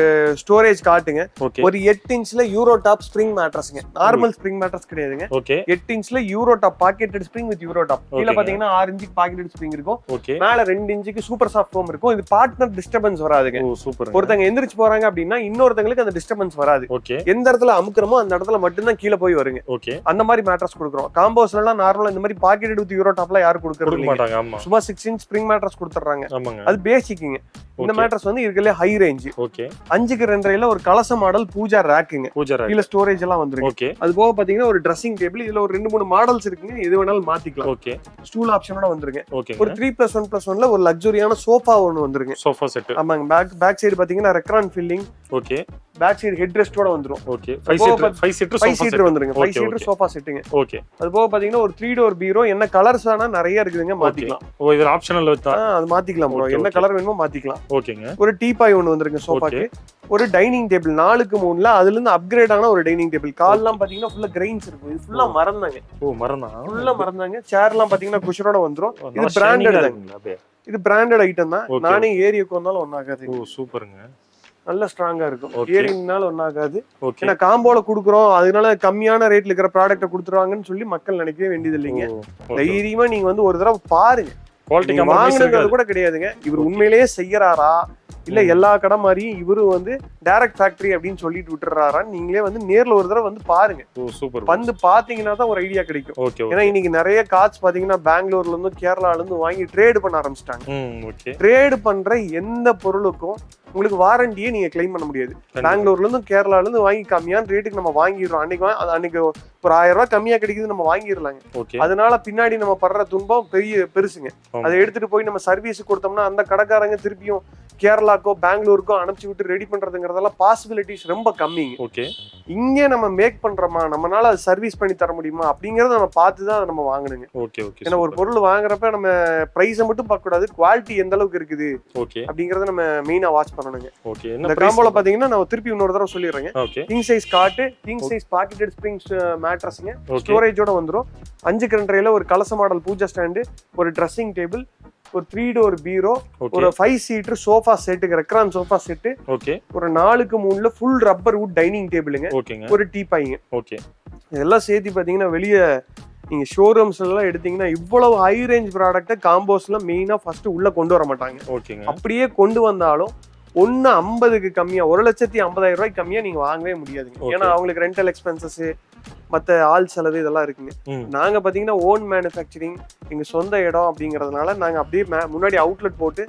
ஸ்டோரேஜ் காட்டுங்க. ஒரு 8 இன்ச்ல யூரோ டாப் ஸ்ப்ரிங் மேட்ரஸ்ங்க. நார்மல் ஸ்ப்ரிங் மேட்ரஸ் கிடையாதுங்க. 8 இன்ச்ல euro top pocketed spring with euro top. கீழ பாத்தீங்கன்னா 6 இன்ச்சுக்கு பாக்கெட்டட் ஸ்ப்ரிங் இருக்கும். மேல 2 இன்ச்சுக்கு சூப்பர் சாஃப்ட் ஃபோம் இருக்கும். இது பார்ட்னர் டிஸ்டர்பன்ஸ் வராதுங்க. ஒருத்தங்க எந்திரிச்சு போறாங்க அப்படின்னா இன்னொருத்தங்களுக்கு அந்த டிஸ்டர்பன்ஸ் வராது. எந்த இடத்துல அமுக்குறமோ அந்த இடத்துல மட்டும் தான் கீழ போய் வருங்க. அந்த மாதிரி மேட்ரஸ் கொடுக்குறோம். காம்போஸ்ல எல்லாம் நார்மலா இந்த மாதிரி பாக்கெட்டட் வித் யூரோ டாப்ல யாரும் கொடுக்கறது இல்ல. சும்மா 6 இன்ச் ஸ்ப்ரிங் மேட்ரஸ் கொடுத்துறாங்க. அது பேசிக்ங்க. இந்த மேட்ரஸ் வந்து இருக்கலே ஹை ரேஞ்ச். 5க்கு 2.5ல ஒரு கலச மாடல் பூஜா ரேக்குங்க. கீழ ஸ்டோரேஜ் எல்லாம் வந்துருக்கு. அது போக பாத்தீங்கன்னா ஒரு ட்ரெஸ்ஸிங் டேபிள். இதுல ஒரு 2-3 மாடல்ஸ் இருக்குங்க. எது வேணாலும் மாத்திக்கலாம். ஸ்டூல் ஆப்ஷனோட வந்துருங்க. ஒரு 3+1+1ல ஒரு லக்ஸரியான சோஃபா ஒன்னு வந்துருங்க. Sofa set. ஆமாங்க. பேக் சைடு பாத்தீங்கன்னா Recron filling. Back side head ரெஸ்டோட வந்துரும். 5 சீட்டர் வந்துருங்க. 5 சீட்டர் சோஃபா செட்டுங்க. அது போக பாத்தீங்கன்னா ஒரு 3 டோர் பீரோ. என்ன கலர்ஸ் ஆனா நிறைய இருக்குதுங்க. மாத்திக்கலாம். இது ஆப்ஷனல் வச்சா அது மாத்திக்கலாம் ப்ரோ. என்ன கலர் வேணுமோ மாத்திக்கலாம். ஓகேங்க. ஒரு டீபாய் ஒன்னு வந்துருங்க சோஃபாக்கு. ஒரு டைனிங் டேபிள் 4க்கு 3ல அதுல இருந்து அப்கிரேட் ஆன ஒரு டைனிங் டேபிள். கால்லாம் பாத்தீங்கன்னா ஃபுல்லா கிரெயின்ஸ் இருக்கும். இது ஃபுல்லா மரந்தாங்க. ஃபுல்லா மரந்தாங்க. சேர்லாம் பாத்தீங்கன்னா குஷனோட வந்துரும். இது பிராண்டட் தாங்க. இது பிராண்டட் ஐட்டம் தான். நானே ஏரியாக்கு வந்தாலும் ஒண்ணாகாது. சூப்பருங்க. நல்ல ஸ்ட்ராங்கா இருக்கும். ஏரிங்னால ஒண்ணாகாது. ஏன்னா காம்போல குடுக்குறோம், அதனால கம்மியான ரேட்ல இருக்கிற ப்ராடக்ட்டை கொடுத்துருவாங்கன்னு சொல்லி மக்கள் நினைக்கவே வேண்டியது இல்லைங்க. தைரியமா நீங்க வந்து ஒரு தடவை பாருங்க. வாங்குறது கூட கிடையாதுங்க. இவர் உண்மையிலேயே செய்யறாரா இல்ல எல்லா கடை மாதிரியும் இவரு வந்து டைரக்ட் ஃபேக்டரி அப்படின்னு சொல்லிட்டு விட்டுறாரான்னு நீங்களே வந்து நேர்ல ஒரு தடவை வந்து பாருங்க. சூப்பர். வந்து பாத்தீங்கன்னா தான் ஒரு ஐடியா கிடைக்கும். ஓகே. ஏன்னா இன்னைக்கு நிறைய கார்ட்ஸ் பாத்தீங்கன்னா பெங்களூர்ல இருந்து கேரளால இருந்து வாங்கி ட்ரேட் பண்ண ஆரம்பிச்சிட்டாங்க. ஓகே. ட்ரேட் பண்ற எந்த பொருளுக்கும் உங்களுக்கு வாரண்டியே நீங்க கிளைம் பண்ண முடியாது. பெங்களூர்ல இருந்து கேரளால இருந்து வாங்கி கம்மியான ரேட்டுக்கு நம்ம வாங்கிடுறோம். அன்னைக்கு ஒரு 1000 ரூபாய் கம்மியா கிடைக்குது நம்ம வாங்கிடலாங்க. அதனால பின்னாடி நம்ம படுற துன்பம் பெருசுங்க. அதை எடுத்துட்டு போய் நம்ம சர்வீஸ் கொடுத்தோம்னா அந்த கடைக்காரங்க திருப்பியும் கேரளாக்கோ பெங்களூருக்கோ அனுப்பிச்சு விட்டு ரெடி பண்றதுங்கிறதெல்லாம் பாசிபிலிட்டிஸ் ரொம்ப கம்மிங்க. ஓகே. இங்கே நம்ம மேக் பண்றோமா, நம்மளால அது சர்வீஸ் பண்ணி தர முடியுமா அப்படிங்கறத நம்ம பார்த்து தான் நம்ம வாங்கணுங்க. ஓகே. ஏன்னா ஒரு பொருள் வாங்குறப்ப நம்ம பிரைஸை மட்டும் பார்க்க கூடாது, குவாலிட்டி எந்த அளவுக்கு இருக்குது அப்படிங்கறத நம்ம மெயினா வாட்ச் பண்ணணுங்க. இந்த காம்போல பாத்தீங்கன்னா நான் திருப்பி இன்னொரு தடவை சொல்லிடுறேங்க. கிங் சைஸ் காட்டு, கிங் சைஸ் பாக்கெட்டட் ஸ்ப்ரிங் மேட்ரஸ்ங்க, ஸ்டோரேஜோட வந்துடும். 5 கரண்ட்ரேல ஒரு கலச மாடல் பூஜா ஸ்டாண்டு, ஒரு ட்ரெஸ்ஸிங் டேபிள், ஒரு 3 டோர் பீரோ, ஒரு 5 seater sofa set, Recron sofa set, ஒரு 4க்கு 3ல ஃபுல் ரப்பர் வுட் டைனிங் டேபிளுங்க, ஒரு டீபாய்ங்க. இதெல்லாம் சேர்த்து பாத்தீங்கன்னா வெளியே நீங்க ஷோரூம்ஸ் எல்லாம் எடுத்தீங்கன்னா இவ்வளவு ஹை ரேஞ்ச் ப்ராடக்ட் காம்போஸ்ல மெயினா ஃபர்ஸ்ட் உள்ள கொண்டு வர மாட்டாங்க. அப்படியே கொண்டு வந்தாலும் 1.50க்கு கம்மியா, 1,50,000 ரூபாய்க்கு கம்மியா நீங்க வாங்கவே முடியாதுங்க. ஏன்னா அவங்களுக்கு ரெண்டல் எக்ஸ்பென்சஸ், மற்ற ஆள் செலவு இதெல்லாம் இருக்குங்க. நாங்க பாத்தீங்கன்னா ஓன் மேனுஃபேக்சரிங், எங்க சொந்த இடம் அப்படிங்கறதுனால நாங்க அப்படியே முன்னாடி அவுட்லெட் போட்டு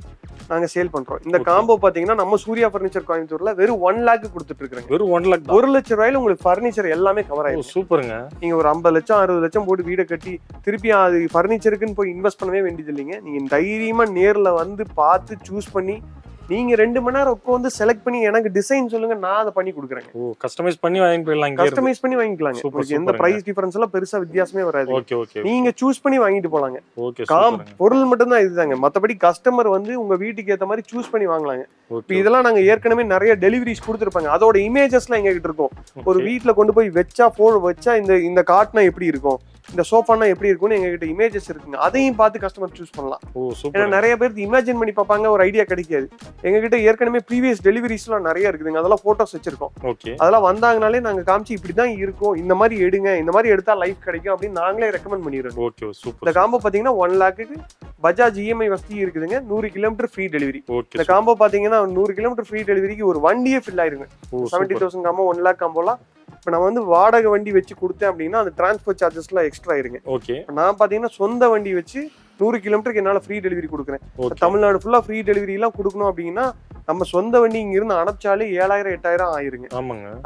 நாங்க சேல் பண்றோம். இந்த காம்போ பாத்தீங்கன்னா நம்ம சூர்யா பர்னிச்சர் கோயம்புத்தூர்ல வெறும் 1 lakh கொடுத்துட்டு இருக்காங்க. வெறும் 1 lakh, 1 லட்சம் ரூபாயில உங்களுக்கு பர்னிச்சர் எல்லாமே கவர் ஆயிடும். சூப்பருங்க. நீங்க ஒரு 50 லட்சம் 60 லட்சம் போட்டு வீடை கட்டி திருப்பி அது பர்னிச்சருக்குன்னு போய் இன்வெஸ்ட் பண்ணவே வேண்டியது இல்லைங்க. நீங்க தைரியமா நேர்ல வந்து பார்த்து சூஸ் பண்ணி நீங்க 2 மணி நேரம் உட்காந்து செலக்ட் பண்ணி எனக்கு டிசைன் சொல்லுங்க, நான் அதை பண்ணி கொடுக்குறேன். கஸ்டமைஸ் பண்ணி வாங்கி போயிடலாம். கஸ்டமைஸ் பண்ணி வாங்கிக்கலாங்க. உங்களுக்கு எந்த பிரைஸ் டிஃபரன்ஸ் எல்லாம் பெருசா வித்தியாசமே வராது. நீங்க சூஸ் பண்ணி வாங்கிட்டு போலாங்க. பொருள் மட்டும் தான் இதுதாங்க. மத்தபடி கஸ்டமர் வந்து உங்க வீட்டுக்கு ஏத்த மாதிரி சூஸ் பண்ணி வாங்கலாங்க. இப்ப இதெல்லாம் நாங்க ஏற்கனவே நிறைய டெலிவரிஸ் கொடுத்துருப்பாங்க. அதோட இமேஜஸ்லாம் எங்க கிட்ட இருக்கும். ஒரு வீட்டுல கொண்டு போய் வச்சா இந்த காட்னா எப்படி இருக்கும், இந்த சோஃபானா எப்படி இருக்கும்னு எங்ககிட்ட இமேஜஸ் இருக்குங்க. அதையும் பார்த்து கஸ்டமர் சூஸ் பண்ணலாம். ஏன்னா நிறைய பேருக்கு இமேஜின் பண்ணி பார்ப்பாங்க, ஒரு ஐடியா கிடைக்காது. எங்ககிட்ட ஏற்கனவே ப்ரீவியஸ் டெலிவரிஸ்லாம் நிறைய இருக்குதுங்க. அதெல்லாம் போட்டோஸ் வச்சிருக்கோம். அதெல்லாம் வந்தாங்கனாலே நாங்க காமிச்சு இப்படிதான் இருக்கும், இந்த மாதிரி எடுங்க, இந்த மாதிரி எடுத்தா லைஃப் கிடைக்கும் அப்படின்னு நாங்களே ரெக்கமெண்ட் பண்ணிடுறோம். இந்த காம்போ பாத்தீங்கன்னா 1 lakhக்கு பஜாஜ் இஎம்ஐ வசதி இருக்குதுங்க. 100 கிலோமீட்டர் ஃப்ரீ டெலிவரி. இந்த காம்போ பாத்தீங்கன்னா 100 கிலோமீட்டர் ஃப்ரீ டெலிவரிக்கு ஒரு வண்டியே ஃபில் ஆயிருங்க. 70,000 காம்போ 1 lakh காம்போலாம் இப்ப நான் வந்து வாடகை வண்டி வச்சு கொடுத்தேன் அப்படின்னா அந்த டிரான்ஸ்போர்ட் சார்ஜஸ் எல்லாம் எக்ஸ்ட்ரா ஆயிருங்க. நான் பாத்தீங்கன்னா சொந்த வண்டி வச்சு 100 கிலோமீட்டருக்கு என்னால ஃப்ரீ டெலிவரி கொடுக்குறேன். தமிழ்நாடு ஃபுல்லா ஃப்ரீ டெலிவரி எல்லாம் கொடுக்கணும் அப்படின்னா நம்ம சொந்த வண்டி இங்க இருந்து அனுப்பிச்சாலே 7,000 8,000 ஆயிருங்க.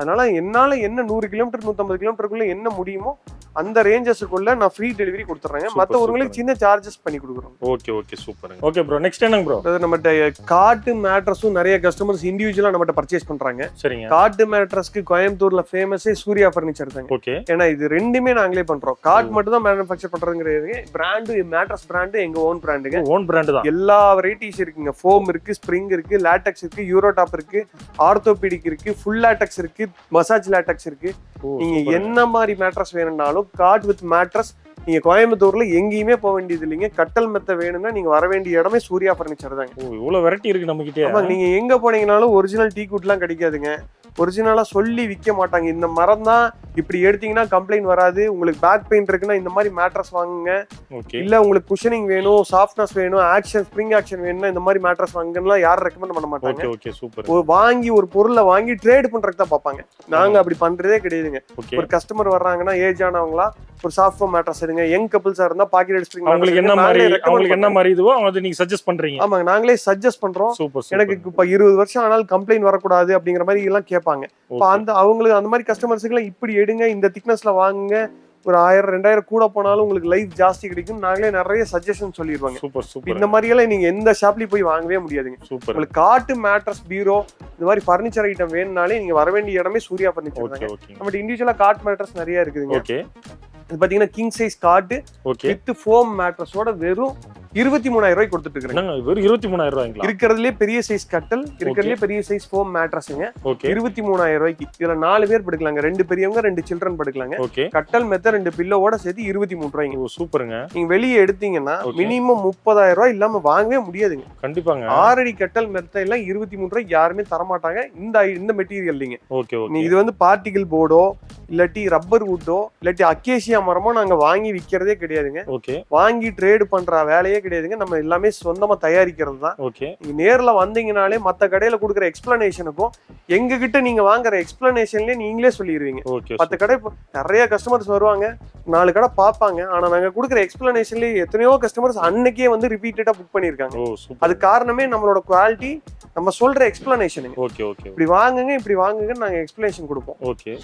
அதனால என்னால என்ன 100 கிலோமீட்டர் 150 கிலோமீட்டருக்குள்ள என்ன முடியுமோ அந்த ரேஞ்சஸ்க்குள்ள நான் ஃப்ரீ டெலிவரி கொடுத்துறேன். மத்தவங்களுக்கு சின்ன சார்ஜஸ் பண்ணி கொடுக்குறோம். Okay super. Okay bro, next என்னங்க ப்ரோ? நம்மட்ட காட்டு மேட்ரஸும் நிறைய கஸ்டமர்ஸ் இண்டிவிஜுவலா நம்மட்ட பர்ச்சேஸ் பண்றாங்க. சரிங்க. காட்டு மேட்ரஸ்க்கு கோயம்புத்தூர்ல ஃபேமஸே சூர்யா பர்னிச்சர் தாங்க. ஏன்னா இது ரெண்டுமே நாங்களே பண்றோம். காட் மட்டும் தான் மேனுஃபேக்சர் பண்றதுங்கிறது. பிராண்டு மேட்ரஸ் பிராண்டு எங்க ஓன் பிராண்டுங்க. ஓன் பிராண்ட் தான். எல்லா வெரைட்டிஸ் இருக்குங்க. ஃபோம் இருக்கு, ஸ்ப்ரிங் இருக்கு, லேட்டக்ஸ் இருக்கு, யூரோ டாப் இருக்கு, ஆர்த்தோபெடிக் இருக்கு, ஃபுல் லேட்டக்ஸ் இருக்கு, மசாஜ் லேட்டக்ஸ் இருக்கு. நீங்க என்ன மாதிரி மேட்ரஸ் வேணும்னாலும் காட் வித் மேட்ரஸ் நீங்க கோயம்புத்தூர்ல எங்கேயுமே போக வேண்டியது இல்லைங்க. கட்டல் மெத்த வேணும்னா நீங்க வர வேண்டிய இடமே சூர்யா பர்னிச்சர் தாங்க. இவ்வளவு வெரைட்டி இருக்கு நம்ம கிட்ட. நீங்க எங்க போனீங்கனாலும் ஒரிஜினல் டீ குட்லாம் கிடைக்காதுங்க. ஒரிஜினலா சொல்லி விற்க மாட்டாங்க. இந்த மரம் தான் இப்படி எடுத்தீங்கன்னா கம்ப்ளைண்ட் வராது, உங்களுக்கு பேக் பெயின் இருக்குன்னா இந்த மாதிரி மேட்ரஸ் வாங்குங்க, இல்ல உங்களுக்கு குஷனிங் வேணும், சாஃப்ட்னஸ் வேணும், ஆக்ஷன் ஸ்ப்ரிங் ஆக்ஷன் வேணும்னா இந்த மாதிரி மேட்ரஸ் வாங்குன்னா யாரும் ரெக்கமெண்ட் பண்ண மாட்டாங்க. வாங்கி ஒரு பொருளை வாங்கி ட்ரேட் பண்றதுக்கு தான் பார்ப்பாங்க. நாங்க அப்படி பண்றதே கிடையாதுங்க. ஒரு கஸ்டமர் வர்றாங்கன்னா ஏஜ் ஆனவங்களா ஒரு சாஃப்ட் ஃபோம் மேட்ரஸ் எடுங்க, யங் கப்பிள்ஸா இருந்தா பாக்கெட் ஸ்ப்ரிங் உங்களுக்கு என்ன மாதிரி இதுவோ அது நீங்க சஜஸ்ட் பண்றீங்க. ஆமாங்க, நாங்களே சஜஸ்ட் பண்றோம். எனக்கு இப்ப 20 வருஷம் ஆனாலும் கம்ப்ளைண்ட் வரக்கூடாது அப்படிங்கிற மாதிரி எல்லாம் கேட்பாங்க. அவங்களுக்கு அந்த மாதிரி கஸ்டமர்ஸுக்கு எல்லாம் இப்படி எடுங்க, இந்த திக்னஸ்ல வாங்குங்க, ஒரு 1000 2000 கூட போனாலும் உங்களுக்கு லைஃப் ஜாஸ்தி கிடைக்கும். நாங்களே நிறைய சஜஷன் சொல்லிடுவாங்க. இந்த மாதிரி எல்லாம் நீங்க எந்த ஷாப்லயும் போய் வாங்கவே முடியாதுங்க. உங்களுக்கு காட்டு மேட்ரஸ், பீரோ, இந்த மாதிரி பர்னிச்சர் ஐட்டம் வேணும்னாலே நீங்க வர வேண்டிய இடமே சூர்யா பர்னிச்சர் தாங்க. நம்ம இண்டிவிஜுவலா காட் மேட்ரஸ் நிறைய இருக்குதுங்க. இது பாத்தீங்கன்னா கிங் சைஸ் காட்டு வித் ஃபோம் மேட்ரஸோட வெறும் 23,000 ரூபாய் கொடுத்துட்டு இருக்காங்க. வெறும் 23,000 ரூபாய்ங்களா? இருக்கிறதுலே பெரிய சைஸ் கட்டல், இருக்கிறதுலே பெரிய சைஸ் ஃபோம் மேட்ரஸ்ங்க. 23,000 ரூபாய்க்கு இதுல 4 பேர் படுக்கலாங்க. 2 பெரியவங்க 2 சில்ட்ரன் படுக்கலாங்க. கட்டல் மெத்த 2 பில்லோட சேர்த்து 23 ரூபாய்ங்க. சூப்பருங்க. நீங்க வெளியே எடுத்தீங்கன்னா மினிமம் 30,000 ரூபாய் இல்லாம வாங்கவே முடியாதுங்க. கண்டிப்பாங்க. 6 அடி கட்டல் மெத்த எல்லாம் 23 ரூபாய்க்கு யாருமே தரமாட்டாங்க. இந்த மெட்டீரியல் இது வந்து பார்ட்டிகல் போர்டோ இல்லாட்டி ரப்பர் வுட்டோ இல்லாட்டி அக்கேசியா மரமோ நாங்க வாங்கி விக்கிறதே கிடையாதுங்க. வாங்கி ட்ரேட் பண்ற வேலையே கிடையவே கிடையாதுங்க. நம்ம எல்லாமே சொந்தமா தயாரிக்கிறது தான். ஓகே. நீங்க நேர்ல வந்தீங்கனாலே மத்த கடையில கொடுக்குற எக்ஸ்பிளனேஷனுக்கும் எங்க கிட்ட நீங்க வாங்குற எக்ஸ்பிளனேஷன்லயே நீங்களே சொல்லிடுவீங்க. ஓகே. 10 கடை நிறைய கஸ்டமர்ஸ் வருவாங்க, 4 கடை பார்ப்பாங்க. ஆனா நாங்க கொடுக்குற எக்ஸ்பிளனேஷன்லயே எத்தனையோ கஸ்டமர்ஸ் அன்னைக்கே வந்து ரிப்பீட்டடா புக் பண்ணிருக்காங்க. ஓ சூப்பர். அது காரணமே நம்மளோட குவாலிட்டி, நம்ம சொல்ற எக்ஸ்பிளனேஷனுங்க. Okay okay. இப்படி வாங்குங்கன்னு நாங்க எக்ஸ்பிளனேஷன் கொடுப்போம். ஓகே.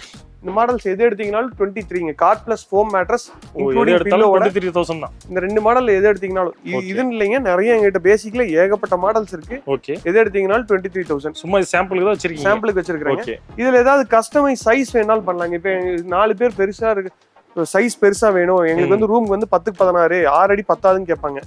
இந்த மாடல்ஸ் எது எடுத்தீங்கனாலும் 23ங்க. Cot plus foam mattress including பில்லோவோட 23,000 தான். இந்த 2 மாடல் எது எடுத்தீங்கனாலும் இதுன்னு இல்லைங்க, நிறைய எங்ககிட்ட பேசிக்ல ஏகப்பட்ட மாடல்ஸ் இருக்கு. ஓகே. எது எடுத்தீங்கனாலும் 23,000. சும்மா சாம்பிளுக்கு தான் வச்சிருக்கீங்க. சாம்பிளுக்கு வச்சிருக்காங்க. ஓகே. இதுல ஏதாவது கஸ்டமைஸ் சைஸ் வேணாலும் பண்ணலாங்க. இப்ப 4 பேர் பெருசா இருக்கு, சைஸ் பெருசா வேணும் எங்களுக்கு வந்து ரூம் வந்து 10க்கு 16, 6 அடி பத்தாதுன்னு கேட்பாங்க.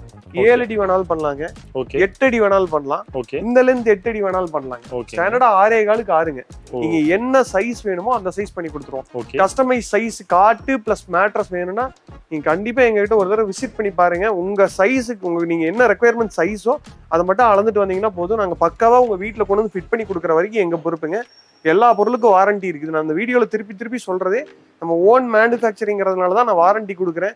7 அடி வேணாலும் பண்ணலாங்க. ஓகே. 8 அடி வேணாலும் பண்ணலாம். ஓகே. இந்த லென்த் 8 அடி வேணாலும் பண்ணலாங்க. ஓகே. ஸ்டாண்டர்டா 6.25க்கு 6ங்க. நீங்க என்ன சைஸ் வேணுமோ அந்த சைஸ் பண்ணி கொடுத்துருவோம். ஓகே. கஸ்டமைஸ் சைஸ் காட்டு பிளஸ் மேட்ரஸ் வேணும்னா நீங்க கண்டிப்பா எங்க கிட்ட ஒரு தடவை விசிட் பண்ணி பாருங்க. உங்க சைஸுக்கு நீங்க என்ன ரெக்குயர்மெண்ட் சைஸோ அதை மட்டும் அளந்துட்டு வந்தீங்கன்னா போதும். நாங்க பக்காவா உங்க வீட்டுல கொண்டு வந்து ஃபிட் பண்ணி கொடுக்குற வரைக்கும் எங்க பொறுப்புங்க. எல்லா பொருளுக்கும் வாரண்டி இருக்குது. நான் அந்த வீடியோல திருப்பி சொல்றதே நம்ம ஓன் மேனுஃபேக்சரிங்கிறதுனால தான் நான் வாரண்டி கொடுக்குறேன்.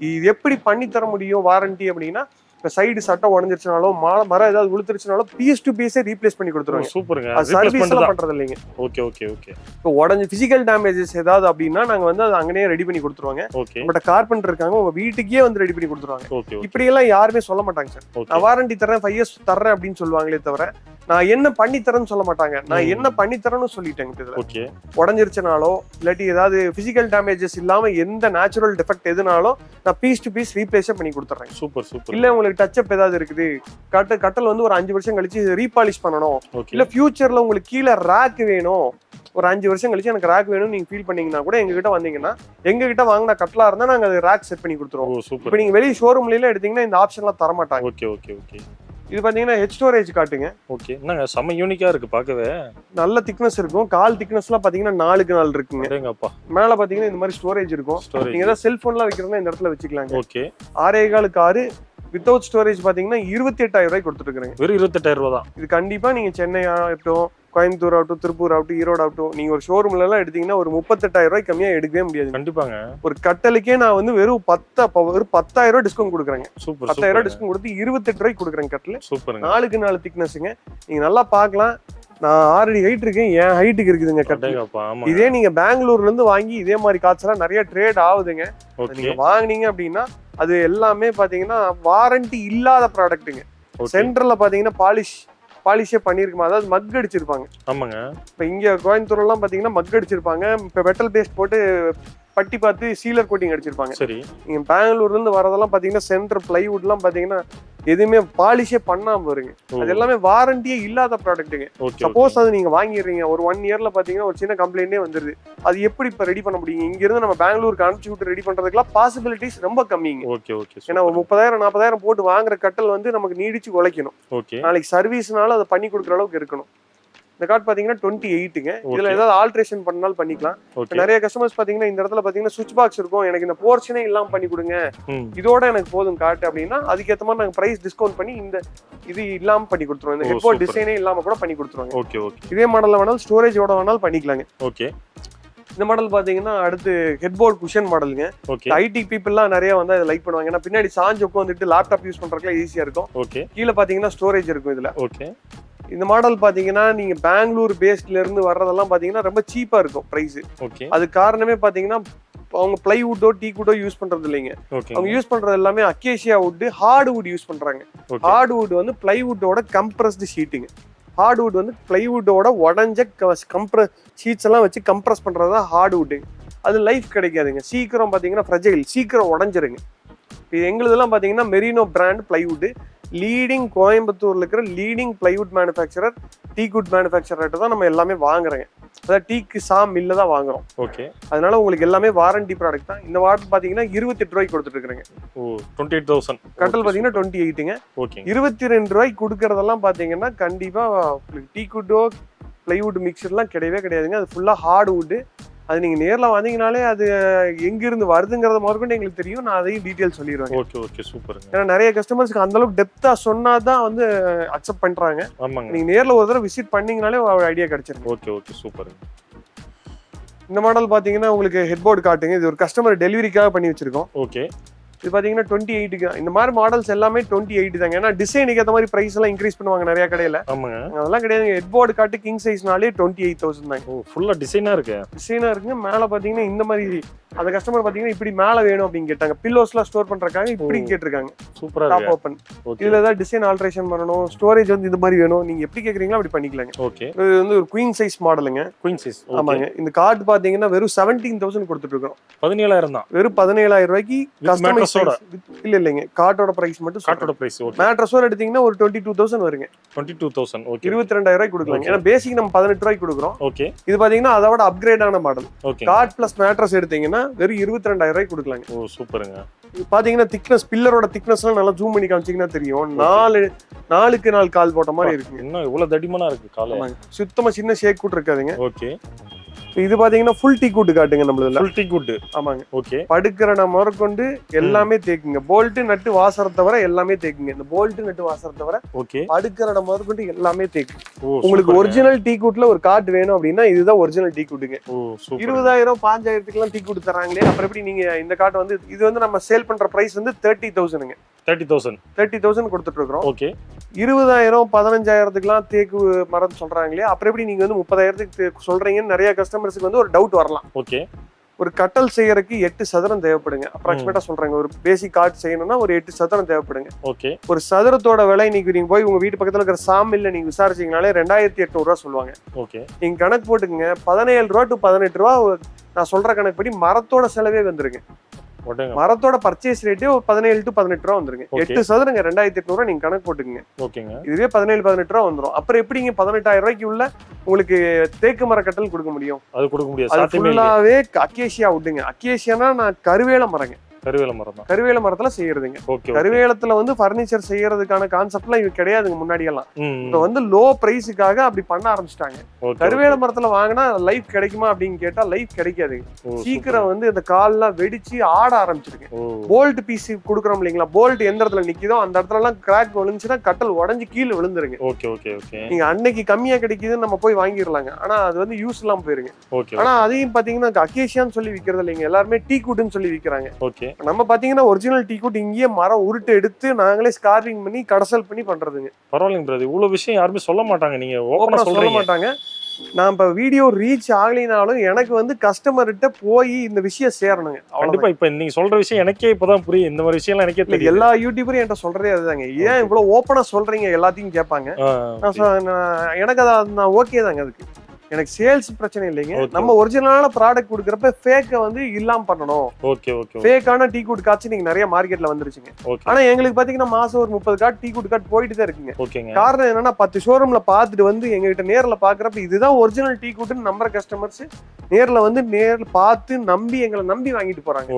இது எப்படி பண்ணி தர முடியும் வாரண்டி அப்படின்னா, இப்ப சைடு சட்டை உடஞ்சிருச்சுனாலோ மரம் ஏதாவது உளுத்துருச்சுனாலும் பீஸ் டு பீஸே ரீப்ளேஸ் பண்ணி கொடுத்துருவாங்க. சூப்பருங்க. அது சர்வீஸ் எல்லாம் பண்றது இல்லைங்க. Okay okay okay. இப்போ உடஞ்ச பிசிக்கல் டேமேஜஸ் ஏதாவது அப்படின்னா நாங்க வந்து அதை அங்கேயே ரெடி பண்ணி கொடுத்துருவாங்க. ஓகே. நம்மகிட்ட கார்பெண்டர் இருக்காங்க, உங்க வீட்டுக்கே வந்து ரெடி பண்ணி கொடுத்துருவாங்க. ஓகே. இப்படி எல்லாம் யாருமே சொல்ல மாட்டாங்க சார். நான் வாரண்டி தரேன் 5 இயர்ஸ் தரேன் அப்படின்னு சொல்லுவாங்களே தவிர நான் என்ன பண்ணி தரேன்னு சொல்ல மாட்டாங்க. நான் என்ன பண்ணி தரேன்னு சொல்லிட்டேங்க. ஓகே. உடஞ்சிருச்சுனாலோ இல்லாட்டி ஏதாவது பிசிக்கல் டேமேஜஸ் இல்லாம எந்த நேச்சுரல் டிஃபெக்ட் எதுனாலும் நான் பீஸ் டு பீஸ் ரீப்ளேஸ் பண்ணி கொடுத்துறேன். Super super. இல்ல உங்களுக்கு டச் அப் ஏதாவது இருக்குது, கட்டல் வந்து ஒரு 5 வருஷம் கழிச்சு ரீபாலிஷ் பண்ணணும், ஓகே. இல்ல ஃபியூச்சர்ல உங்களுக்கு கீழே ரேக் வேணும், ஒரு 5 வருஷம் கழிச்சு எனக்கு ரேக் வேணும் நீங்க ஃபீல் பண்ணீங்கன்னா கூட எங்க கிட்ட வந்தீங்கன்னா, எங்க கிட்ட வாங்கின கட்டலா இருந்தா நாங்க அது ரேக் செட் பண்ணி கொடுத்துருவோம். ஓ சூப்பர். இப்போ நீங்க வெளிய ஷோரூம்ல எல்லாம் எடுத்தீங்கன்னா இந்த ஆப்ஷன்லாம் தர மாட்டாங்க. Okay okay okay. இது பாத்தீங்கன்னா ஹெட் ஸ்டோரேஜ் காட்டுங்க. ஓகே. என்னங்க செம யூனிக்கா இருக்கு பார்க்கவே. நல்ல திக்னஸ் இருக்கும். கால் திக்னஸ்லாம் பாத்தீங்கன்னா 4க்கு 4 இருக்குங்க. அடேங்கப்பா. மேல பாத்தீங்கன்னா இந்த மாதிரி ஸ்டோரேஜ் இருக்கும். நீங்க ஏதாவது செல்போன்லாம் வைக்கிறதா இந்த இடத்துல வச்சுக்கலாங்க. ஓகே. 6.25க்கு 6 வித்தவுட் ஸ்டோரேஜ் பாத்தீங்கன்னா 28,000 ரூபாய் கொடுத்துட்டு இருக்காங்க. வெறும் 28,000 ரூபாய் தான். இது கண்டிப்பா நீங்க சென்னை ஆகட்டும், கோயம்புத்தூர் ஆகட்டும், திருப்பூர் ஆகட்டும், ஈரோடு ஆகட்டும், நீங்க ஒரு ஷோரூம்ல எல்லாம் எடுத்தீங்கன்னா ஒரு 38,000 ரூபாய் கம்மியா எடுக்கவே முடியாது. கண்டிப்பாங்க. ஒரு கட்டலுக்கே நான் வந்து வெறும் 10,000 ரூபாய் டிஸ்கவுண்ட் கொடுக்குறேங்க. சூப்பர். 10,000 ரூபாய் டிஸ்கவுண்ட் கொடுத்து 28 ரூபாய்க்கு கொடுக்குறேங்க கட்டல். சூப்பருங்க. 4க்கு 4 திக்னஸ்ங்க. நீங்க நல்லா பார்க்கலாம். நான் 6 அடி ஹைட் இருக்கேன், என் ஹைட்டுக்கு இருக்குதுங்க கட்டல். இதே நீங்க பெங்களூர்ல இருந்து வாங்கி இதே மாதிரி காட்ஸ்லாம் நிறைய ட்ரேட் ஆகுதுங்க. நீங்க வாங்குனீங்க அப்படின்னா அது எல்லாமே பாத்தீங்கன்னா வாரண்டி இல்லாத ப்ராடக்ட்டுங்க. சென்டர்ல பாத்தீங்கன்னா பாலிஷே பண்ணிருக்குமா, அதாவது மக் அடிச்சிருப்பாங்க. ஆமாங்க. இப்ப இங்க கோயம்புத்தூர்ல எல்லாம் பாத்தீங்கன்னா மக் அடிச்சிருப்பாங்க. இப்ப மெட்டல் பேஸ்ட் போட்டு பட்டி பார்த்து சீலர் கோட்டிங் அடிச்சிருப்பாங்க. சரி. நீங்க பெங்களூர்ல இருந்து வரதெல்லாம் பாத்தீங்கன்னா சென்டர் பிளைவுட் எல்லாம் பாத்தீங்கன்னா எதுவுமே பாலிஷே பண்ணாம வருங்க. அது எல்லாமே வாரண்டியே இல்லாத ப்ராடக்ட்டுங்க. சப்போஸ் அது நீங்க வாங்கிடுறீங்க, ஒரு 1 இயர்ல பாத்தீங்கன்னா ஒரு சின்ன கம்ப்ளைண்டே வந்துருது. அது எப்படி இப்ப ரெடி பண்ண முடியும்? இங்க இருந்து நம்ம பெங்களூருக்கு அனுப்பிச்சு விட்டு ரெடி பண்றதுக்குலாம் பாசிபிலிட்டிஸ் ரொம்ப கம்மிங்க. ஏன்னா ஒரு 30,000 40,000 போட்டு வாங்குற கட்டல் வந்து நமக்கு நீடிச்சு உழைக்கணும். நாளைக்கு சர்வீஸ்னால அதை பண்ணி கொடுக்குற அளவுக்கு இருக்கணும். இந்த கார்டு பாத்தீங்கன்னா 28ங்க. இதுல ஏதாவது ஆல்ட்ரேஷன் பண்ணாலும் பண்ணிக்கலாம். நிறைய கஸ்டமர்ஸ் பாத்தீங்கன்னா இந்த இடத்துல பாத்தீங்கன்னா சுவிட்ச் பாக்ஸ் இருக்கும், எனக்கு இந்த போர்ஷனே இல்லாம பண்ணி கொடுங்க, இதோட எனக்கு போதும் காட்டு அப்படின்னா அதுக்கேற்ற மாதிரி நாங்க பிரைஸ் டிஸ்கவுண்ட் பண்ணி இந்த இது இல்லாம பண்ணி கொடுத்துருவோம். இந்த ஹெட்போன் டிசைனே இல்லாம கூட பண்ணி கொடுத்துருவாங்க. இதே மாடல்ல வேணாலும் ஸ்டோரேஜோட வேணாலும் பண்ணிக்கலாங்க. இந்த மாடல் பாத்தீங்கன்னா அடுத்து ஹெட்போர்ட் குஷன் மாடலுங்க. ஐடி பீப்புள்லாம் நிறைய வந்து அதை லைக் பண்ணுவாங்க. ஏன்னா பின்னாடி சாஞ்சு உட்காந்துட்டு லேப்டாப் யூஸ் பண்றதுக்குலாம் ஈஸியா இருக்கும். கீழே பாத்தீங்கன்னா ஸ்டோரேஜ் இருக்கும் இதுல. இந்த மாடல் பாத்தீங்கன்னா நீங்க பெங்களூர் பேஸ்ட்ல இருந்து வர்றதெல்லாம் பாத்தீங்கன்னா ரொம்ப சீப்பா இருக்கும் பிரைஸ். அது காரணமே பாத்தீங்கன்னா அவங்க பிளைவுட்டோ டீக்குட்டோ யூஸ் பண்றது இல்லைங்க. அவங்க யூஸ் பண்றது எல்லாமே acacia wood, hard wood use பண்றாங்க. ஹார்ட் வுட் வந்து பிளைவுட்டோட கம்ப்ரஸ்டு ஷீட்டுங்க. ஹார்ட் வுட் வந்து பிளைவுட்டோட உடஞ்ச ஷீட்ஸ் எல்லாம் வச்சு கம்ப்ரஸ் பண்றதா ஹார்ட் வுட். அது லைஃப் கிடைக்காதுங்க. சீக்கிரம் பாத்தீங்கன்னா ஃப்ரெஜைல், சீக்கிரம் உடஞ்சிருங்க. இது எங்களுதெல்லாம் பாத்தீங்கன்னா மெரினோ பிராண்ட் பிளைவுட். லீடிங் கோயம்புத்தூர்ல இருக்கிற leading plywood manufacturer, teakwood manufacturer தான் நம்ம எல்லாமே வாங்குறோங்க. அதாவது டீக்கு மில்ல தான் வாங்குறோம். அதனால உங்களுக்கு எல்லாமே வாரண்டி ப்ராடக்ட் தான். இந்த வாட்டர் பாத்தீங்கன்னா 28 ரூபாய்க்கு கொடுத்துட்டு இருக்காங்க. 28,000. கட்டல் பாத்தீங்கன்னா 28ங்க. 22 ரூபாய்க்கு கொடுக்கறதெல்லாம் பாத்தீங்கன்னா கண்டிப்பா டீக்குட்டோ பிளைவுட் மிக்சர்லாம் கிடையவே கிடையாதுங்க. அது ஃபுல்லா ஹார்ட் வுட். அது நீங்க நேர்ல வந்தீங்கனாலே அது எங்க இருந்து வருதுங்கறத முதற்கொண்டு எங்களுக்கு தெரியும். நான் அதையும் டீடைல் சொல்லிடுவேன். ஏன்னா நிறைய கஸ்டமர்ஸ்க்கு அந்த அளவுக்கு டெப்தா சொன்னாதான் வந்து அக்செப்ட் பண்றாங்க. நீங்க நேர்ல ஒரு தடவை விசிட் பண்ணீங்கனாலே ஒரு ஐடியா கிடைச்சிருக்கு. இந்த மாடல் பாத்தீங்கன்னா உங்களுக்கு ஹெட்போர்ட் காட்டுங்க. இது ஒரு கஸ்டமர் டெலிவரிக்காக பண்ணி வச்சிருக்கோம். இது பாத்தீங்கன்னா 28க்கு இந்த மாதிரி மாடல்ஸ் எல்லாமே 28 தாங்க. ஏன்னா டிசைனுக்கு ஏற்ற மாதிரி பிரைஸ் எல்லாம் இன்க்ரீஸ் பண்ணுவாங்க நிறைய கடையில. ஆமாங்க. அதெல்லாம் கிடையாது. ஹெட்போர்டு காட்டு கிங் சைஸ்னாலே 28,000 தாங்க. ஓ ஃபுல்லா டிசைனா இருக்கு. டிசைனா இருக்குங்க. மேல பாத்தீங்கன்னா இந்த மாதிரி அந்த கஸ்டமர் பாத்தீங்கன்னா இப்படி மேல வேணும் அப்படின்னு கேட்டாங்க. பில்லோஸ்லாம் ஸ்டோர் பண்றதுக்காக இப்படி கேட்டிருக்காங்க. சூப்பரா டாப் இருக்கு. ஓபன். இதுல ஏதாவது டிசைன் ஆல்ட்ரேஷன் பண்ணணும், ஸ்டோரேஜ் வந்து இந்த மாதிரி வேணும், நீங்க எப்படி கேக்குறீங்களோ அப்படி பண்ணிக்கலாங்க. ஓகே. இது வந்து ஒரு குயின் சைஸ் மாடலுங்க. Queen size. ஆமாங்க. இந்த கார்டு பாத்தீங்கன்னா வெறும் 17,000 கொடுத்துட்டு இருக்கோம். 17,000 தான். வெறும் 17,000 ரூபாய்க்கு கஸ்டமைஸ் மேட்ரஸோட. இல்லைங்க கார்டோட பிரைஸ் மட்டும். கார்டோட பிரைஸ். ஓகே. மேட்ரஸோட எடுத்தீங்கன்னா ஒரு 22,000 வருங்க. 22,000. ஓகே. 22,000 ரூபாய்க்கு கொடுக்கலாம். ஏன்னா பேசிக் நம்ம 18 ரூபாய்க்கு கொடுக்குறோம். ஓகே. இது பாத்தீங்கன்னா அதோட அப்கிரேட் ஆன model. Okay. Card plus mattress எடுத்தீங்கன்னா வெறும் 22,000 ரூபாய்க்கு கொடுக்கலாங்க. ஓ சூப்பருங்க. பாத்தீங்கன்னா திக்னஸ் பில்லரோட திக்னஸ் எல்லாம் நல்லா ஜூம் பண்ணி காமிச்சீங்கன்னா தெரியும். 4 கால் போட்ட மாதிரி இருக்குங்க. இன்னும் இவ்வளவு தடிமனா இருக்கு கால. சுத்தமா சின்ன ஷேக் கூட இருக்காதுங்க. ஓகே. இது பாத்தீங்கன்னா ஃபுல் டீ கூட்டு காட்டுங்க நம்மளதுல. ஃபுல் டீ கூட். ஆமாங்க. ஓகே. படுக்கிற நம்ம முதற்கொண்டு எல்லாமே தேக்குங்க. போல்ட் நட்டு வாசரை தவிர எல்லாமே தேக்குங்க. இந்த போல்ட் நட்டு வாசரை தவிர ஓகே. படுக்கிற நம்ம முதற்கொண்டு எல்லாமே தேக்கு. ஓ உங்களுக்கு ஒரிஜினல் டீ கூட்ல ஒரு கார்டு வேணும் அப்படின்னா இதுதான் ஒரிஜினல் டீ கூட்டுங்க. ஓ சூப்பர். 20,000 5,000க்கு எல்லாம் டீ கூட்டு தராங்களே. அப்புறம் எப்படி நீங்க இந்த கார்டு வந்து இது வந்து நம்ம சேல் பண்ற பிரைஸ் வந்து 30,000ங்க. 30,000 கொடுத்துட்டு இருக்கோம். ஓகே. 20,000 15,000க்குலாம் தேக்கு மரம் சொல்றாங்களே. அப்புறம் எப்படி நீங்க வந்து 30,000க்கு சொல்றீங்கன்னு நிறைய கஸ்டமர்ஸ்க்கு வந்து ஒரு டவுட் வரலாம். ஓகே. ஒரு கட்டல் செய்யறதுக்கு 8 சதுரம் தேவைப்படுங்க. அப்ராக்சிமேட்டா சொல்றாங்க. ஒரு பேசிக் கார்டு செய்யணும்னா ஒரு 8 சதுரம் தேவைப்படுங்க. ஓகே. ஒரு சதுரத்தோட விலை இன்னைக்கு நீங்க போய் உங்க வீட்டு பக்கத்துல இருக்கிற சாமில்ல நீங்க விசாரிச்சீங்கனாலே 2,800 ரூபா சொல்லுவாங்க. ஓகே. நீங்க கணக்கு போட்டுக்கங்க. 17 ரூபா டு 18 ரூபா நான் சொல்ற கணக்கு படி மரத்தோட செலவே வந்துருங்க. மரத்தோட பர்ச்சேஸ் ரேட்டே 17 டு 18 ரூபா வந்துருங்க. 8 சதுரங்க 2,800 ரூபா நீங்க கணக்கு போட்டுக்கங்க. ஓகேங்க. இதுவே 17-18 ரூபா வந்துரும். அப்புறம் எப்படிங்க 18,000 ரூபாய்க்கு உள்ள உங்களுக்கு தேக்கு மர கட்டல் கொடுக்க முடியும்? அது கொடுக்க முடியாது. அது ஃபுல்லாவே அக்கேசியா விட்டுங்க. அக்கேசியானா நான் கருவேல மரங்க. கருவேல மரம் தான். கருவேல மரத்துல செய்யறதுங்க. ஓகே. கருவேலத்துல வந்து பர்னிச்சர் செய்யறதுக்கான கான்செப்ட்லாம் இது கிடையாதுங்க முன்னாடி எல்லாம். இப்ப வந்து லோ பிரைஸுக்காக அப்படி பண்ண ஆரம்பிச்சிட்டாங்க. கருவேல மரத்துல வாங்கினா லைஃப் கிடைக்குமா அப்படின்னு கேட்டா லைஃப் கிடைக்காதுங்க. சீக்கிரம் வந்து இந்த கால்லாம் வெடிச்சு ஆட ஆரம்பிச்சிருங்க. போல்ட் பீஸ் கொடுக்குறோம் இல்லைங்களா, போல்ட் எந்த இடத்துல நிக்குதோ அந்த இடத்துல எல்லாம் கிராக் விழுந்துச்சுன்னா கட்டல் உடஞ்சு கீழே விழுந்துருங்க. Okay okay okay. நீங்க அன்னைக்கு கம்மியா கிடைக்குதுன்னு நம்ம போய் வாங்கிடலாங்க. ஆனா அது வந்து யூஸ் எல்லாம் போயிருங்க. ஓகே. ஆனா அதையும் பாத்தீங்கன்னா அக்கேசியான்னு சொல்லி விக்கிறது இல்லைங்க. எல்லாருமே டீ கூட்டுன்னு சொல்லி விக்கிறாங்க. ஓகே. நம்ம பாத்தீங்கன்னா ஒரிஜினல் டீ கூட் இங்கேயே மரம் உருட்டு எடுத்து நாங்களே ஸ்கார்விங் பண்ணி கடசல் பண்ணி பண்றதுங்க. பரவாயில்லைங்க பிரதர். இவ்வளவு விஷயம் யாருமே சொல்ல மாட்டாங்க. நீங்க ஓபனா சொல்ல மாட்டாங்க. நான் இப்ப வீடியோ ரீச் ஆகலினாலும் எனக்கு வந்து கஸ்டமர்கிட்ட போய் இந்த விஷயம் சேரணுங்க. கண்டிப்பா. இப்ப நீங்க சொல்ற விஷயம் எனக்கே இப்பதான் புரியும். இந்த மாதிரி விஷயம் எனக்கே தெரியும். எல்லா யூடியூபரும் என்கிட்ட சொல்றதே அதுதாங்க. ஏன் இவ்வளவு ஓப்பனா சொல்றீங்க எல்லாத்தையும் கேட்பாங்க. எனக்கு நான் ஓகே தாங்க. அதுக்கு எனக்கு சேல்ஸ் பிரச்சனை இல்லைங்க. நம்ம ஒரிஜினலான ப்ராடக்ட் கொடுக்கறப்ப ஃபேக்க வந்து இல்லாம பண்ணணும். Okay okay. ஃபேக்கான டீ கூட் காட்சி நீங்க நிறைய மார்க்கெட்ல வந்துருச்சுங்க. ஆனா எங்களுக்கு பாத்தீங்கன்னா மாசம் ஒரு 30 கார்டு டீ கூட் கார்டு போயிட்டு தான் இருக்குங்க. ஓகேங்க. காரணம் என்னன்னா 10 ஷோரூம்ல பாத்துட்டு வந்து எங்க கிட்ட நேர்ல பாக்குறப்ப இதுதான் ஒரிஜினல் டீ கூட்னு நம்புற கஸ்டமர்ஸ் நேர்ல வந்து நேர்ல பார்த்து நம்பி எங்களை நம்பி வாங்கிட்டு போறாங்க.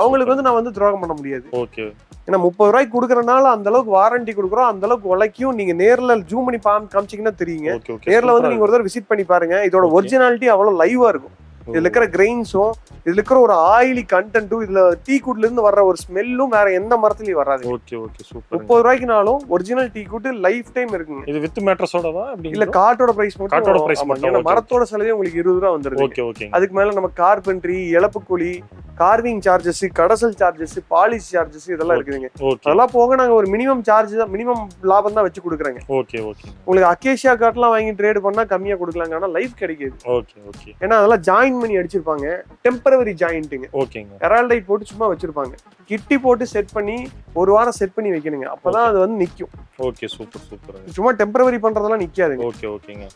அவங்களுக்கு வந்து நான் வந்து துரோகம் பண்ண முடியாது. ஓகே. ஏன்னா 30 ரூபாய்க்கு கொடுக்கறனால அந்த அளவுக்கு வாரண்டி கொடுக்குறோம். அந்த அளவுக்கு உழைக்கும். நீங்க நேர்ல ஜூம் பண்ணி காமிச்சீங்கன்னா தெரியுங்க. நேர்ல வந்து நீங்க ஒரு தடவை விசிட் பண்ணி பாருங்க. இதோட ஒரிஜினாலிட்டி அவ்வளவு லைவா இருக்கும். இதுல இருக்கிற கிரெயின்ஸும் இதுல இருக்கிற ஒரு ஆயிலி கண்டென்ட்டும் இதுல டீ கூட்ல இருந்து வர்ற ஒரு ஸ்மெல்லும் வேற எந்த மரத்துலயும் வராது. Okay okay super. 30 ரூபாய்க்குனாலும் original teak wood lifetime இருக்குங்க. இது வித் மேட்ரஸோடவா அப்படி இல்ல கார்டோட பிரைஸ் மட்டும். கார்டோட பிரைஸ் மட்டும். ஏன்னா மரத்தோட செலவே உங்களுக்கு 20 ரூபாய் வந்துருது. Okay okay. அதுக்கு மேல நம்ம கார்பென்ட்ரி, இழப்பு கூலி, கார்விங் சார்ஜஸ், கடசல் சார்ஜஸ், பாலிஷ் சார்ஜஸ் இதெல்லாம் இருக்குதுங்க. அதெல்லாம் போக நாங்க ஒரு மினிமம் சார்ஜ் தான், மினிமம் லாபம் தான் வச்சு கொடுக்குறேங்க. Okay okay. உங்களுக்கு அக்கேசியா கார்ட்லாம் வாங்கி ட்ரேட் பண்ணா கம்மியா கொடுக்கலாங்க. ஆனா லைஃப் கிடைக்காது. Okay okay. ஏன்னா அதெல்லாம் ஜாயின் பண்ணி அடிச்சிருப்பாங்க. டெம்பரவரி ஜாயிண்ட்டுங்க. ஓகேங்க. ஹெரால்டைட் போட்டு சும்மா வச்சிருப்பாங்க. கிட்டி போட்டு செட் பண்ணி ஒரு வாரம் செட் பண்ணி வைக்கணுங்க. அப்பதான் அது வந்து நிக்கும். Okay super super. சும்மா டெம்பரவரி பண்றதெல்லாம் நிக்காதுங்க. ஓகே ஓகேங்க.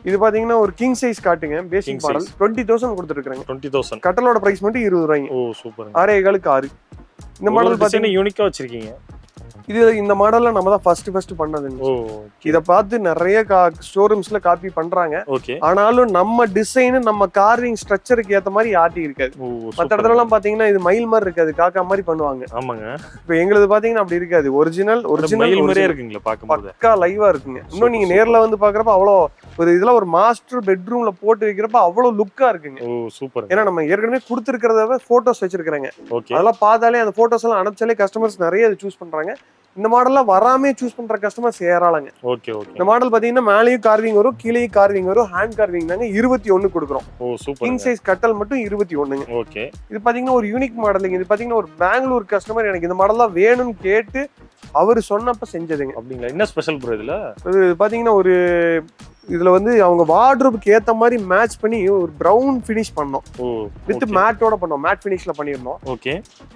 இது பாத்தீங்கன்னா ஒரு கிங் சைஸ் காட்டுங்க. பேசிக் மாடல் 20,000 கொடுத்துருக்காங்க. 20,000. கட்டலோட பிரைஸ் மட்டும் 20 ரூபாய்ங்க. ஓ சூப்பர். 6.5 இந்த மாடல் பாத்தீங்கன்னா யூனிக்கா வச்சிருக்கீங்க. இது இந்த மாடல்ல நம்ம தான் ஃபர்ஸ்ட் பண்ணதுங்க. இத பார்த்து நிறைய ஷோரூம்ஸ்ல காப்பி பண்றாங்க. ஆனாலும் நம்ம டிசைன் நம்ம கார்விங் ஸ்ட்ரக்சருக்கு ஏத்த மாதிரி ஆட்டி இருக்காது. மத்த இடத்துல எல்லாம் பாத்தீங்கன்னா இது மயில் மாதிரி இருக்காது, காக்கா மாதிரி பண்ணுவாங்க. ஆமாங்க. இப்ப எங்களுக்கு பாத்தீங்கன்னா அப்படி இருக்காது. ஒரிஜினல் மாதிரியே இருக்குங்களா பாக்கும்போது. பக்கா லைவா இருக்குங்க. இன்னும் நீங்க நேர்ல வந்து பாக்குறப்ப அவ்வளவு ஒரு இதெல்லாம் ஒரு மாஸ்டர் பெட்ரூம்ல போட்டு வைக்கிறப்ப அவ்வளவு லுக்கா இருக்குங்க. ஓ சூப்பர். ஏன்னா நம்ம ஏற்கனவே கொடுத்துருக்கிறத போட்டோஸ் வச்சிருக்காங்க. அதெல்லாம் பார்த்தாலே அந்த போட்டோஸ் எல்லாம் அனுப்பிச்சாலே கஸ்டமர்ஸ் நிறைய சூஸ் பண்றாங்க. இந்த மாடல்லாம் வராமே சூஸ் பண்ற கஸ்டமர்ஸ் ஏறாளங்க. Okay okay. இந்த மாடல் பாத்தீங்கன்னா மேலேயும் கார்விங் வரும், கீழேயும் கார்விங் வரும், ஹேண்ட் கார்விங் தாங்க. 21 கொடுக்குறோம். ஓ சூப்பர். கிங் சைஸ் கட்டல் மட்டும் 21ங்க. ஓகே. இது பாத்தீங்கன்னா ஒரு யூனிக் மாடலுங்க. இது பாத்தீங்கன்னா ஒரு பெங்களூர் கஸ்டமர் எனக்கு இந்த மாடல் தான் வேணும்னு கேட்டு அவரு சொன்னப்ப செஞ்சதுங்க. அப்படிங்களா? என்ன ஸ்பெஷல் ப்ரோ இதுல? இது பாத்தீங்கன்னா ஒரு இதுல வந்து அவங்க வார்ட்ரோபுக்கு ஏத்த மாதிரி மேட்ச் பண்ணி ஒரு பிரவுன் ஃபினிஷ் பண்ணோம். வித் மேட்டோட பண்ணோம். மேட் ஃபினிஷ்ல பண்ணிருந்தோம். ஓகே.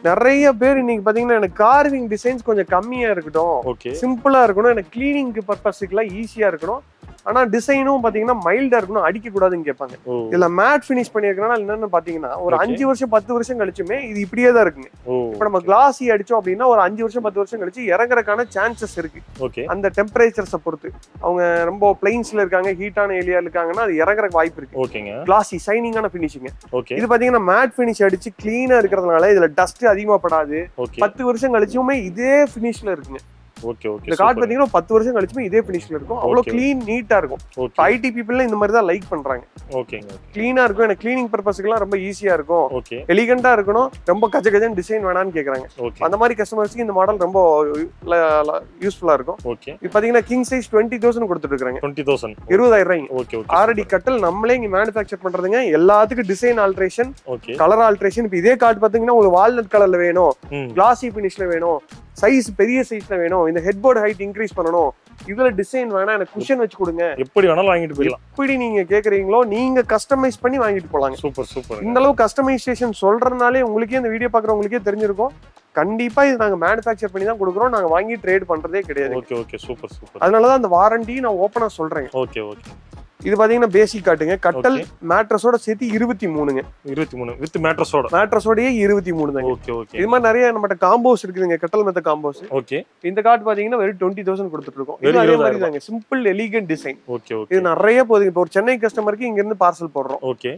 நிறைய பேர் இன்னைக்கு பாத்தீங்கன்னா எனக்கு கார்விங் டிசைன்ஸ் கொஞ்சம் கம்மியா இருக்கட்டும், சிம்பிளா இருக்கணும், எனக்கு கிளீனிங் பர்பஸ்க்குலாம் ஈஸியா இருக்கணும், ஆனா டிசைனும் பாத்தீங்கன்னா மைல்டா இருக்கணும், அடிக்க கூடாதுன்னு கேட்பாங்க. இதுல மேட் ஃபினிஷ் பண்ணிருக்கனால என்னன்னு பாத்தீங்கன்னா ஒரு 5 வருஷம் 10 வருஷம் கழிச்சுமே இது இப்படியே தான் இருக்குங்க. இப்ப நம்ம கிளாஸி அடிச்சோம் அப்படின்னா ஒரு 5 வருஷம் 10 வருஷம் கழிச்சு இறங்குறதுக்கான சான்சஸ் இருக்கு. அந்த டெம்பரேச்சர்ஸை பொறுத்து அவங்க ரொம்ப பிளைன்ஸ்ல இருக்காங்க, ஹீட்டான ஏரியா இருக்காங்கன்னா அது இறங்குறதுக்கு வாய்ப்பு இருக்கு. கிளாஸி ஷைனிங்கான ஃபினிஷிங். இது பாத்தீங்கன்னா மேட் ஃபினிஷ் அடிச்சு கிளீனா இருக்கிறதுனால இதுல டஸ்ட் அதிகமா படாது. 10 வருஷம் கழிச்சுமே இதே ஃபினிஷ்ல இருக்குங்க. Okay okay. இந்த கார்டு பாத்தீங்கன்னா 10 வருஷம் கழிச்சுமே இதே ஃபினிஷ்ல இருக்கும். அவ்வளவு க்ளீன் நீட்டா இருக்கும். ஐடி பீப்பிள்ல இந்த மாதிரி தான் லைக் பண்றாங்க. ஓகேங்க. க்ளீனா இருக்கும், எனக்கு க்ளீனிங் பர்பஸ்க்குலாம் ரொம்ப ஈஸியா இருக்கும், ஓகே எலிகண்டா இருக்கணும், ரொம்ப கஜ கஜன்னு டிசைன் வேணாம்னு கேக்குறாங்க. அந்த மாதிரி கஸ்டமர்ஸ்க்கு இந்த மாடல் ரொம்ப யூஸ்ஃபுல்லா இருக்கும். ஓகே. இது பாத்தீங்கன்னா கிங் சைஸ் 20,000 கொடுத்துட்டு இருக்காங்க. 20,000 20,000. Okay okay. ஆர்டி கட்டல் நம்மளே இங்க மேனுஃபேக்சர் பண்றதுங்க. எல்லாத்துக்கும் டிசைன் ஆல்ட்ரேஷன், கலர் ஆல்ட்ரேஷன். இப்ப இதே கார்டு பாத்தீங்கன்னா உங்களுக்கு வால்நட் கலர்ல வேணும், கிளாசி பினிஷ்ல வேணும், சைஸ் பெரிய சைஸ்ல வேணும், இந்த ஹெட்போர்ட் ஹைட் இன்க்ரீஸ் பண்ணணும், இதுல டிசைன் வேணா எனக்கு குஷன் வச்சு கொடுங்க, எப்படி வேணாலும் வாங்கிட்டு போயிடலாம். எப்படி நீங்க கேக்குறீங்களோ நீங்க கஸ்டமைஸ் பண்ணி வாங்கிட்டு போலாங்க. Super super. இந்த அளவு கஸ்டமைசேஷன் சொல்றதுனாலே உங்களுக்கே இந்த வீடியோ பாக்குறவங்களுக்கே தெரிஞ்சிருக்கும். கண்டிப்பா இது நாங்க மேனுஃபேக்சர் பண்ணி தான் கொடுக்குறோம், நாங்க வாங்கி ட்ரேட் பண்றதே கிடையாது. Okay okay. Super super. அதனாலதான் அந்த வாரண்டி நான் ஓப்பனா சொல்றேன். Okay okay. இது பாத்தீங்கன்னா பேசிக் காட்டுங்க. கட்டல் மேட்ரஸோட சேர்த்து 23ங்க. 23 வித் மேட்ரஸோட. மேட்ரஸோடயே 23 தாங்க. Okay okay. இது மாதிரி நிறைய நம்மட்ட காம்போஸ் இருக்குதுங்க, கட்டல் மெத்த காம்போஸ். ஓகே. இந்த கார்டு பாத்தீங்கன்னா வெறும் 20,000 கொடுத்துட்டு இருக்கோம். இது அதே மாதிரி தாங்க, simple elegant design. Okay okay. இது நிறைய போகுது. இப்போ ஒரு சென்னை கஸ்டமருக்கு இங்க இருந்து பார்சல் போடுறோம். ஓகே.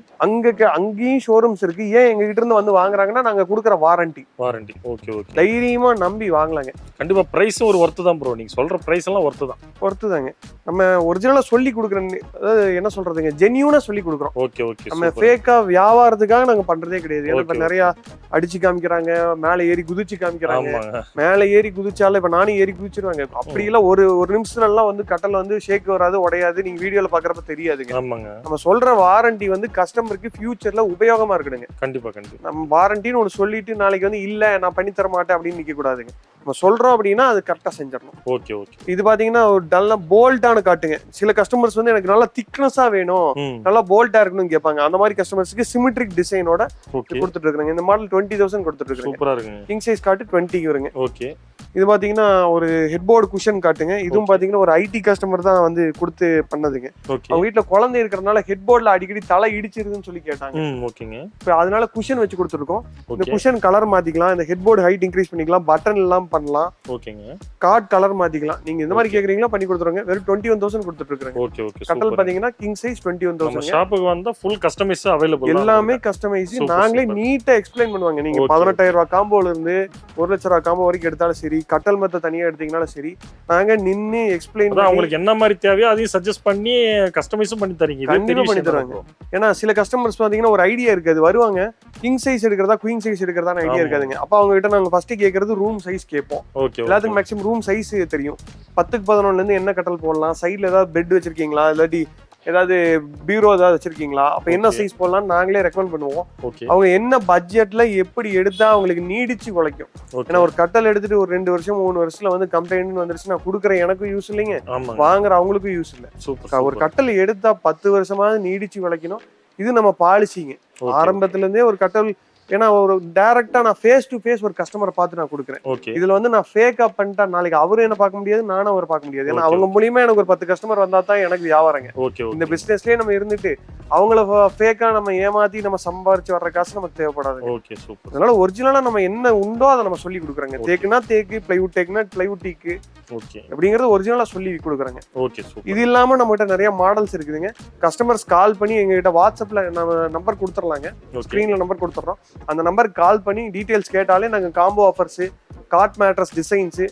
அங்கேயும் ஷோரூம்ஸ் இருக்கு. ஏன் எங்க கிட்ட இருந்து வந்து வாங்குறாங்கன்னா நாங்க கொடுக்குற வாரண்டி. Okay okay. தைரியமா நம்பி வாங்கலாங்க. கண்டிப்பா பிரைஸும் ஒரு ஒர்த்து தான் ப்ரோ. நீங்க சொல்ற பிரைஸ் எல்லாம் ஒர்த்து தாங்க. நம்ம ஒரிஜினலா சொல்லி கொடுக்குறேன், அதாவது என்ன சொல்றதுங்க, ஜென்யூனா சொல்லி கொடுக்குறோம். Okay okay. நம்ம ஃபேக்கா வியாபாரத்துக்காக நாங்க பண்றதே கிடையாது. ஏன்னா இப்ப நிறைய அடிச்சு காமிக்கிறாங்க, மேல ஏறி குதிச்சு காமிக்கிறாங்க. மேல ஏறி குதிச்சால இப்ப நானும் ஏறி குதிச்சிருவாங்க. அப்படி எல்லாம் ஒரு நிமிஷத்துல எல்லாம் வந்து கட்டல வந்து ஷேக் வராது, உடையாது. நீங்க வீடியோல பாக்குறப்ப தெரியாதுங்க. நம்ம சொல்ற வாரண்டி வந்து கஸ்டமருக்கு ஃபியூச்சர்ல உபயோகமா இருக்கணுங்க. கண்டிப்பா கண்டிப்பா. நம்ம வாரண்டின்னு ஒண்ணு சொல்லிட்டு நாளைக்கு வந்து இல்ல நான் பண்ணி தர மாட்டேன் அப்படின்னு நிக்க கூடாதுங்க. நம்ம சொல்றோம் அப்படின்னா அது கரெக்டா செஞ்சிடணும். Okay okay. இது பாத்தீங்கன்னா ஒரு நல்ல போல்டான காட்டுங்க. சில கஸ்டமர்ஸ் வந்து எனக்கு நல்லா திக்னஸா வேணும், நல்லா போல்டா இருக்கணும்னு கேட்பாங்க. அந்த மாதிரி கஸ்டமர்ஸ்க்கு சிமெட்ரிக் டிசைனோட கொடுத்துட்டு இருக்காங்க. இந்த மாடல் 20,000 கொடுத்துட்டு இருக்காங்க. சூப்பரா இருக்குங்க. கிங் சைஸ் காட்டு 20 வருங்க. ஓகே. இது பாத்தீங்கன்னா ஒரு ஹெட்போர்டு குஷன் காட்டுங்க. இதுவும் பாத்தீங்கன்னா ஒரு ஐடி கஸ்டமர் தான் வந்து கொடுத்து பண்ணதுங்க. அவங்க வீட்டுல குழந்தை இருக்கிறதுனால ஹெட்போர்ட்ல அடிக்கடி தலை இடிச்சிருதுன்னு சொல்லி கேட்டாங்க. இப்ப அதனால குஷன் வச்சு கொடுத்துருக்கோம். இந்த குஷன் கலர் மாத்திக்கலாம், இந்த ஹெட்போர்டு ஹைட் இன்க்ரீஸ் பண்ணிக்கலாம், பட்டன் எல்லாம் பண்ணலாம், கார்ட் கலர் மாத்திக்கலாம். நீங்க இந்த மாதிரி கேக்குறீங்களா பண்ணி கொடுத்துருங்க. வெறும் 21,000 கொடுத்துட்டு இருக்காங்க. Okay okay. கட்டல் பாத்தீங்கன்னா கிங் சைஸ் 21,000. ஷாப்புக்கு வந்தா ஃபுல் கஸ்டமைஸ் அவேலபிள். எல்லாமே கஸ்டமைஸ் நாங்களே நீட்டா எக்ஸ்பிளைன் பண்ணுவாங்க. நீங்க 18,000 ரூபாய் காம்போல இருந்து 1,00,000 ரூபாய் காம்போ வரைக்கும் எடுத்தாலும் சரி, கட்டல் மத்த தனியா எடுத்தீங்கனாலும் சரி, நாங்க நின்னு எக்ஸ்பிளைன் பண்ணி உங்களுக்கு என்ன மாதிரி தேவையோ அதையும் சஜஸ்ட் பண்ணி கஸ்டமைஸும் பண்ணி தரீங்க. கண்டிப்பா பண்ணி தருவாங்க. ஏன்னா சில கஸ்டமர்ஸ் பாத்தீங்கன்னா ஒரு ஐடியா இருக்காது, வருவாங்க கிங் சைஸ் எடுக்கிறதா குயின் சைஸ் எடுக்கிறதா ஐடியா இருக்காதுங்க. அப்ப அவங்க கிட்ட நாங்க ஃபர்ஸ்ட் கேக்குறது ரூம் சைஸ் கேட்போம். எல்லாத்துக்கும் மேக்ஸிமம் ரூம் சைஸ் தெரியும். 10க்கு 11ல இருந்து என்ன கட்டல் போடலாம், சைடுல ஏதாவது பெட் வச்சிருக்கீங்களா, இல்லாட்டி ஏதாவது பீரோ ஏதாவது வச்சிருக்கீங்களா, அப்ப என்ன சைஸ் போடலாம் நாங்களே ரெக்கமெண்ட் பண்ணுவோம். அவங்க என்ன பட்ஜெட்ல எப்படி எடுத்தா அவங்களுக்கு நீடிச்சு உழைக்கும். ஏன்னா ஒரு கட்டல் எடுத்துட்டு ஒரு 2 வருஷம் 3 வருஷத்துல வந்து கம்ப்ளைண்ட் வந்துருச்சு, நான் கொடுக்குறேன், எனக்கும் யூஸ் இல்லைங்க, வாங்குற அவங்களுக்கும் யூஸ் இல்லை. ஒரு கட்டல் எடுத்தா 10 வருஷமாவது நீடிச்சு உழைக்கணும். இது நம்ம பாலிசிங்க. ஆரம்பத்துல இருந்தே ஒரு கட்டல், ஏன்னா ஒரு டைரக்டா நான் ஃபேஸ் டு ஃபேஸ் ஒரு கஸ்டமரை பார்த்து நான் கொடுக்குறேன். இதுல வந்து நான் ஃபேக் அப் பண்ணிட்டா நாளைக்கு அவரும் என்ன பார்க்க முடியாது, நானும் அவர் பார்க்க முடியாது. ஏன்னா அவங்க மூலியமா எனக்கு ஒரு 10 கஸ்டமர் வந்தா தான் எனக்கு வியாபாரங்க. இந்த பிசினஸ்லயே நம்ம இருந்துட்டு அவங்கள ஃபேக்கா நம்ம ஏமாத்தி நம்ம சம்பாரிச்சு வர்ற காசு நமக்கு தேவைப்படாது. அதனால ஒரிஜினலா நம்ம என்ன உண்டோ அதை நம்ம சொல்லி கொடுக்குறாங்க. தேக்குனா தேக்கு, பிளைவுட் டேக்குனா பிளைவுட் டீக்கு அப்படிங்கறது ஒரிஜினலா சொல்லி கொடுக்குறாங்க. இது இல்லாம நம்ம கிட்ட நிறைய மாடல்ஸ் இருக்குதுங்க. கஸ்டமர்ஸ் கால் பண்ணி எங்க கிட்ட வாட்ஸ்அப்ல நம்ம நம்பர் கொடுத்துடலாங்க, ஸ்கிரீன்ல நம்பர் கொடுத்துறோம். அந்த நம்பருக்கு கால் பண்ணி டீடைல்ஸ் கேட்டாலே நாங்க combo offers, cot mattress designs,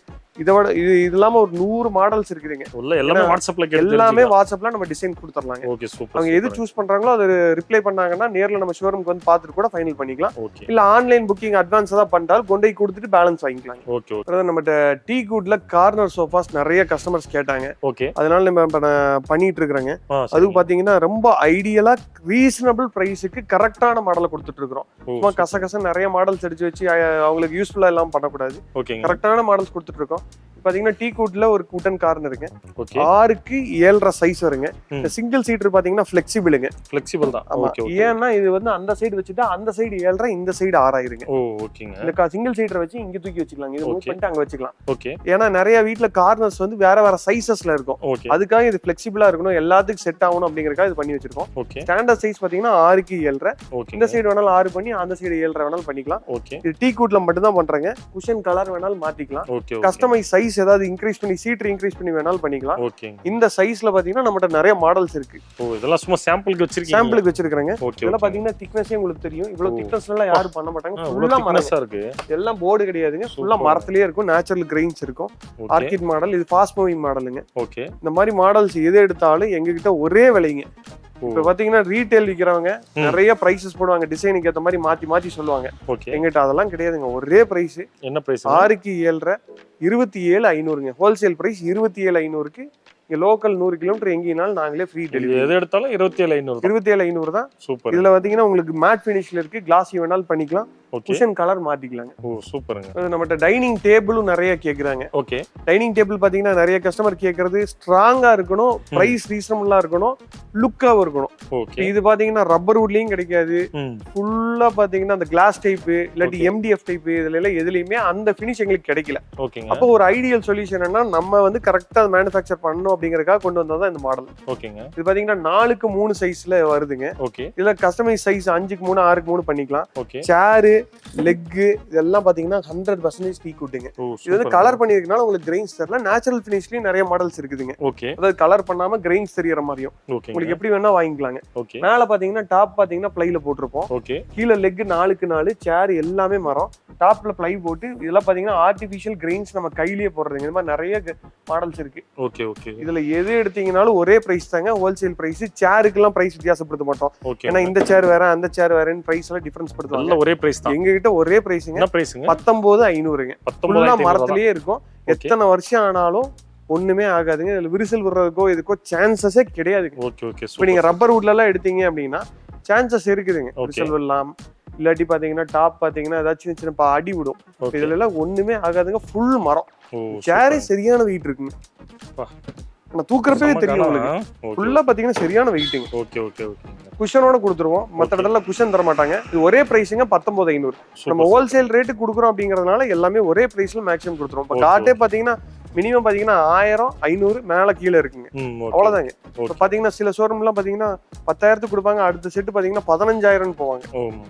இதோட இது இல்லாம ஒரு 100 மாடல்ஸ் இருக்குதுங்க. எல்லாமே வாட்ஸ்அப்ல எல்லாமே வாட்ஸ்அப்ல நம்ம டிசைன் கொடுத்துடலாங்க. Okay super. அவங்க எது சூஸ் பண்றாங்களோ அது ரிப்ளை பண்ணாங்கன்னா நேர்ல நம்ம ஷோரூம்க்கு வந்து பார்த்துட்டு கூட ஃபைனல் பண்ணிக்கலாம். ஓகே. இல்ல ஆன்லைன் புக்கிங் அட்வான்ஸ் தான் பண்ணிட்டால் கொண்டு போய் கொடுத்துட்டு பேலன்ஸ் வாங்கிக்கலாம். Okay okay. நம்மகிட்ட டீ குட்ல கார்னர் சோஃபாஸ் நிறைய கஸ்டமர்ஸ் கேட்டாங்க. ஓகே. அதனால நம்ம பண்ணிட்டு இருக்கிறோங்க. அது பாத்தீங்கன்னா ரொம்ப ஐடியலா ரீசனபிள் பிரைஸுக்கு கரெக்டான மாடலை கொடுத்துட்டு இருக்கிறோம். சும்மா கசகச நிறைய மாடல்ஸ் அடிச்சு வச்சு அவங்களுக்கு யூஸ்ஃபுல்லா எல்லாம் பண்ணக்கூடாது. கரெக்டான மாடல்ஸ் கொடுத்துட்டு இருக்கோம். பாத்தீங்கன்னா டீ குட்ல ஒரு குட்டன் கார்னருங்க. 6க்கு 7.5 சைஸ் வருங்க. இந்த சிங்கிள் சீட்டர் பாத்தீங்கன்னா ஃபிளெக்சிபிளுங்க. ஃபிளெக்சிபிள் தான். ஓகே. ஏன்னா இது வந்து அந்த சைடு வச்சுட்டா அந்த சைடு 7.5 இந்த சைடு 6 ஆயிருங்க. ஓ ஓகேங்க. இந்த சிங்கிள் சீட்டர் வச்சு இங்க தூக்கி வச்சுக்கலாம். இது மூவ் பண்ணிட்டு அங்க வச்சுக்கலாம். ஓகே. ஏன்னா நிறைய வீட்ல கார்னர்ஸ் வந்து வேற வேற சைஸஸ்ல இருக்கும். அதுக்காக இது ஃபிளெக்சிபிளா இருக்கணும், எல்லாத்துக்கும் செட் ஆகணும் அப்படிங்கறதுக்காக இது பண்ணி வச்சிருக்கோம். ஸ்டாண்டர்ட் சைஸ் பாத்தீங்கன்னா 6க்கு 7.5. இந்த சைடு வேணாலும் 6 பண்ணி அந்த சைடு 7.5 வேணாலும் பண்ணிக்கலாம். இது டீ குட்ல மட்டும் தான் பண்றாங்க. குஷன் கலர் வேணாலும் மாத்திக்கலாம். கஸ்டமைஸ் சைஸ் ஏதாவது இன்க்ரீஸ் பண்ணி சீட்டர் இன்க்ரீஸ் பண்ணி வேணாலும் பண்ணிக்கலாம். இந்த சைஸ்ல பாத்தீங்கன்னா நம்மட்ட நிறைய மாடல்ஸ் இருக்கு. இதெல்லாம் சும்மா சாம்பிளுக்கு வச்சிருக்கீங்க. சாம்பிளுக்கு வச்சிருக்காங்க. இதெல்லாம் பாத்தீங்கன்னா திக்னஸே உங்களுக்கு தெரியும். இவ்வளவு திக்னஸ் எல்லாம் யாரும் பண்ண மாட்டாங்க. ஃபுல்லா மரமா இருக்கு. எல்லாம் போர்டு கிடையாதுங்க. ஃபுல்லா மரத்திலேயே இருக்கும். நேச்சுரல் கிரெயின்ஸ் இருக்கும். ஆர்கிட் மாடல், இது ஃபாஸ்ட் மூவிங் மாடலுங்க. ஓகே. இந்த மாதிரி மாடல்ஸ் எது எடுத்தாலும் எங்க கிட்ட ஒரே விலைங்க. இப்ப பாத்தீங்கன்னா ரீட்டைல் விக்கிறவங்க நிறைய பிரைசஸ் போடுவாங்க, டிசைனுக்கு ஏத்த மாதிரி மாத்தி மாத்தி சொல்லுவாங்க. எங்கிட்ட அதெல்லாம் கிடையாதுங்க. ஒரே பிரைஸ். என்ன பிரைஸ்? 6க்கு 7.5 27,500ங்க. ஹோல்சேல் பிரைஸ் 27,500க்கு. இங்க லோக்கல் 100 கிலோமீட்டர் எங்கேனாலும் நாங்களே ஃப்ரீ டெலிவரி. எது எடுத்தாலும் 27,500. 27,500 தான். சூப்பர். இதுல பாத்தீங்கன்னா உங்களுக்கு மேட் ஃபினிஷ்ல இருக்கு, கிளாஸி வேணாலும் பண்ணிக்கலாம். Cushion colour மாத்திக்கலாங்க. ஓ சூப்பருங்க. நம்மட்ட டைனிங் டேபிளும் நிறைய கேக்குறாங்க. ஓகே. டைனிங் டேபிள் பாத்தீங்கன்னா நிறைய கஸ்டமர் கேக்குறது ஸ்ட்ராங்கா இருக்கணும், பிரைஸ் ரீசனபிளா இருக்கணும், லுக்காவும் இருக்கணும். ஓகே. இது பாத்தீங்கன்னா ரப்பர் வுட்லயும் கிடைக்காது. ஃபுல்லா பாத்தீங்கன்னா அந்த கிளாஸ் டைப் இல்லாட்டி MDF டைப் இதுல எல்லாம் எதுலயுமே அந்த ஃபினிஷ் எங்களுக்கு கிடைக்கல. ஓகேங்க. அப்போ ஒரு ஐடியல் சொல்யூஷன் என்னன்னா நம்ம வந்து கரெக்டா மேனுஃபேக்சர் பண்ணணும் அப்படிங்கறதுக்காக கொண்டு வந்ததான் இந்த மாடல். ஓகேங்க. இது பாத்தீங்கன்னா 4க்கு 3 சைஸ்ல வருதுங்க. ஓகே. இதுல கஸ்டமைஸ் சைஸ் 5க்கு 3 6க்கு 3 பண்ணிக்கலாம். ஓகே. சேர், லெக் இதெல்லாம் பாத்தீங்கன்னா 100% டீ குட்டுங்க. இது வந்து கலர் பண்ணிருக்கனால உங்களுக்கு கிரெயின்ஸ் தெரியல. நேச்சுரல் ஃபினிஷ்லயும் நிறைய மாடல்ஸ் இருக்குதுங்க. ஓகே. அதாவது கலர் பண்ணாம கிரெயின்ஸ் தெரியற மாதிரியும் உங்களுக்கு எப்படி வேணா வாங்கிக்கலாங்க. ஓகே. மேல பாத்தீங்கன்னா டாப் பாத்தீங்கன்னா பிளைல போட்டிருப்போம். ஓகே. கீழ லெக் 4க்கு 4, சேர் எல்லாமே மரம், டாப்ல பிளை போட்டு இதெல்லாம் பாத்தீங்கன்னா ஆர்டிபிஷியல் கிரெயின்ஸ் நம்ம கையிலேயே போடுறதுங்க. இந்த மாதிரி நிறைய மாடல்ஸ் இருக்கு. Okay okay. இதுல எது எடுத்தீங்கனாலும் ஒரே பிரைஸ் தாங்க, ஹோல்சேல் பிரைஸ். சேருக்கு எல்லாம் பிரைஸ் வித்தியாசப்படுத்த மாட்டோம். ஏன்னா இந்த சேர் வேற அந்த சேர் வேறன்னு பிரைஸ் எல்லாம் டிஃபரன்ஸ் படுத்துவாங்க. ஒரே பிரைஸ் தான். எங்க கிட்ட ஒரே பிரைஸ்ங்க. 19,500ங்க. ஃபுல்லா மரத்திலேயே இருக்கும். எத்தனை வருஷம் ஆனாலும் ஒண்ணுமே ஆகாதுங்க. இதுல விரிசல் விடுறதுக்கோ இதுக்கோ சான்சஸே கிடையாதுங்க. Okay okay. இப்போ நீங்க ரப்பர் வுட்ல எல்லாம் எடுத்தீங்க அப்படின்னா சான்சஸ் இருக்குதுங்க. விரிசல் விடலாம். இல்லாட்டி பாத்தீங்கன்னா டாப் பாத்தீங்கன்னா ஏதாச்சும் சின்ன அடி விடும். இதுல எல்லாம் ஒண்ணுமே ஆகாதுங்க. ஃபுல் மரம். சேரே சரியான வெயிட் இருக்குங்க. தூக்குறப்பவே தெரியும் உங்களுக்கு. ஃபுல்லா பாத்தீங்கன்னா சரியான வெயிட்டிங். Okay okay okay. குஷனோட கொடுத்துருவோம். மற்ற இடத்துல குஷன் தர மாட்டாங்க. இது ஒரே பிரைஸுங்க 19,500. நம்ம ஹோல்சேல் ரேட்டு கொடுக்குறோம் அப்படிங்கறதுனால எல்லாமே ஒரே பிரைஸ்ல மேக்ஸிமம் கொடுத்துருவோம். இப்போ காட்டே பாத்தீங்கன்னா மினிமம் பாத்தீங்கன்னா 1000 500 மேல கீழே இருக்குங்க. அவ்வளவுதாங்க. இப்போ பாத்தீங்கன்னா சில ஷோரூம் எல்லாம் பாத்தீங்கன்னா 10,000க்கு கொடுப்பாங்க, அடுத்த செட்டு பாத்தீங்கன்னா 15,000 போவாங்க.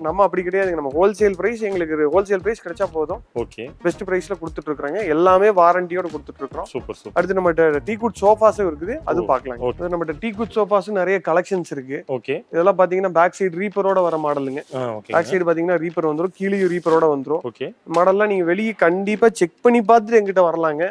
நம்ம அப்படி கிடையாதுங்க. நம்ம ஹோல்சேல் பிரைஸ், எங்களுக்கு ஹோல்சேல் பிரைஸ் கிடைச்சா போதும். ஓகே. பெஸ்ட் பிரைஸ்ல கொடுத்துட்டு இருக்காங்க. எல்லாமே வாரண்டியோட கொடுத்துட்டு இருக்கோம். Super super. அடுத்து நம்ம டீ குட் சோஃபாஸும் இருக்குது, அது பார்க்கலாம். நம்ம டீ குட் சோஃபாஸ் நிறைய கலெக்ஷன்ஸ் இருக்கு. ஓகே. இதெல்லாம் பாத்தீங்கன்னா பேக் சைடு ரீப்பரோட வர மாடலுங்க. பேக் சைடு பாத்தீங்கன்னா ரீப்பர் வந்துரும், கீழே ரீப்பரோட வந்துரும். ஓகே. மாடல்லாம் நீங்க வெளியே கண்டிப்பா செக் பண்ணி பார்த்துட்டு எங்கிட்ட வரலாங்க.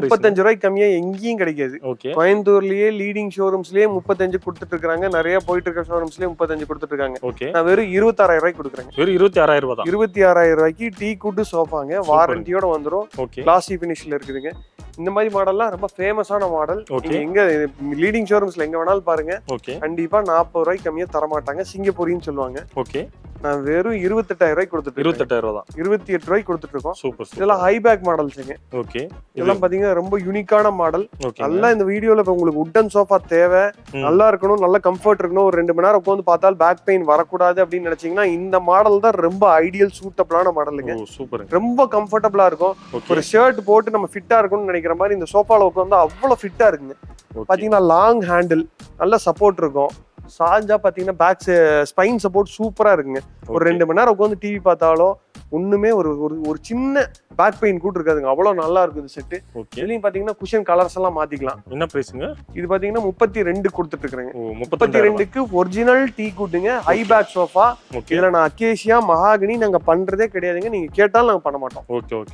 35 ரூபாய்க்கு கம்மியா எங்கேயும் கிடைக்காது. கோயம்புத்தூர்லயே லீடிங் ஷோரூம்ஸ்லயே 35 கொடுத்துட்டு இருக்காங்க. நிறைய போயிட்டு இருக்க ஷோரூம்ஸ்லயே 35 கொடுத்துட்டு இருக்காங்க. நான் வெறும் 26,000 ரூபாய்க்கு கொடுக்குறேன். வெறும் 26,000 ரூபாய் தான். 26,000 ரூபாய்க்கு டீ குட் சோஃபாங்க. வாரண்டியோட வந்துரும். கிளாசி பினிஷ்ல இருக்குதுங்க. இந்த மாதிரி மாடல்லாம் ரொம்ப ஃபேமஸான மாடல். எங்க லீடிங் ஷோரூம்ஸ்ல எங்க வேணாலும் பாருங்க. கண்டிப்பா 40 ரூபாய்க்கு கம்மியா தர மாட்டாங்க. சிங்கப்பூரின்னு சொல்லுவாங்க. ஓகே. நான் வெறும் 28,000 ரூபாய்க்கு கொடுத்துட்டு 28,000 ரூபாய் தான். 28 ரூபாய்க்கு கொடுத்துட்டு இருக்கோம். சூப்பர். இதெல்லாம் ஹை பேக் மாடல்ஸ்ங்க. ஓகே. இதெல்லாம் பாத்தீங்கன்னா ரொம்ப யூனிக்கான மாடல். நல்லா இந்த வீடியோல இப்ப உங்களுக்கு வுட்டன் சோஃபா தேவை, நல்லா இருக்கணும், நல்ல கம்ஃபர்ட் இருக்கணும், ஒரு 2 மணி நேரம் உட்காந்து பார்த்தால் பேக் பெயின் வரக்கூடாது அப்படின்னு நினைச்சீங்கன்னா இந்த மாடல் தான் ரொம்ப ஐடியல் சூட்டபிளான மாடலுங்க. சூப்பர். ரொம்ப கம்ஃபர்டபிளா இருக்கும். ஒரு ஷர்ட் போட்டு நம்ம ஃபிட்டா இருக்கும்னு நினைக்கிற மாதிரி இந்த சோஃபால உட்காந்து அவ்வளவு ஃபிட்டா இருக்குங்க. பாத்தீங்கன்னா லாங் ஹேண்டில், நல்ல சப்போர்ட் இருக்கும். சாஞ்சா பாத்தீங்கன்னா பேக் ஸ்பைன் சப்போர்ட் சூப்பரா இருக்குங்க. ஒரு 2 மணி நேரம் உட்காந்து டிவி பார்த்தாலும் ஒண்ணுமே ஒரு சின்ன பேக் பெயின் கூட இருக்காதுங்க. அவ்வளவு நல்லா இருக்கும் இந்த செட். இதுலயும் பாத்தீங்கன்னா குஷன் கலர்ஸ் எல்லாம் மாத்திக்கலாம். என்ன பிரைஸ்ங்க? இது பாத்தீங்கன்னா 32 கொடுத்துட்டு இருக்காங்க. 32க்கு ஒரிஜினல் டீ குட்டுங்க. High back sofa. இதுல நான் அக்கேஷியா மகாகனி நாங்க பண்றதே கிடையாதுங்க. நீங்க கேட்டாலும் நாங்க பண்ண மாட்டோம்.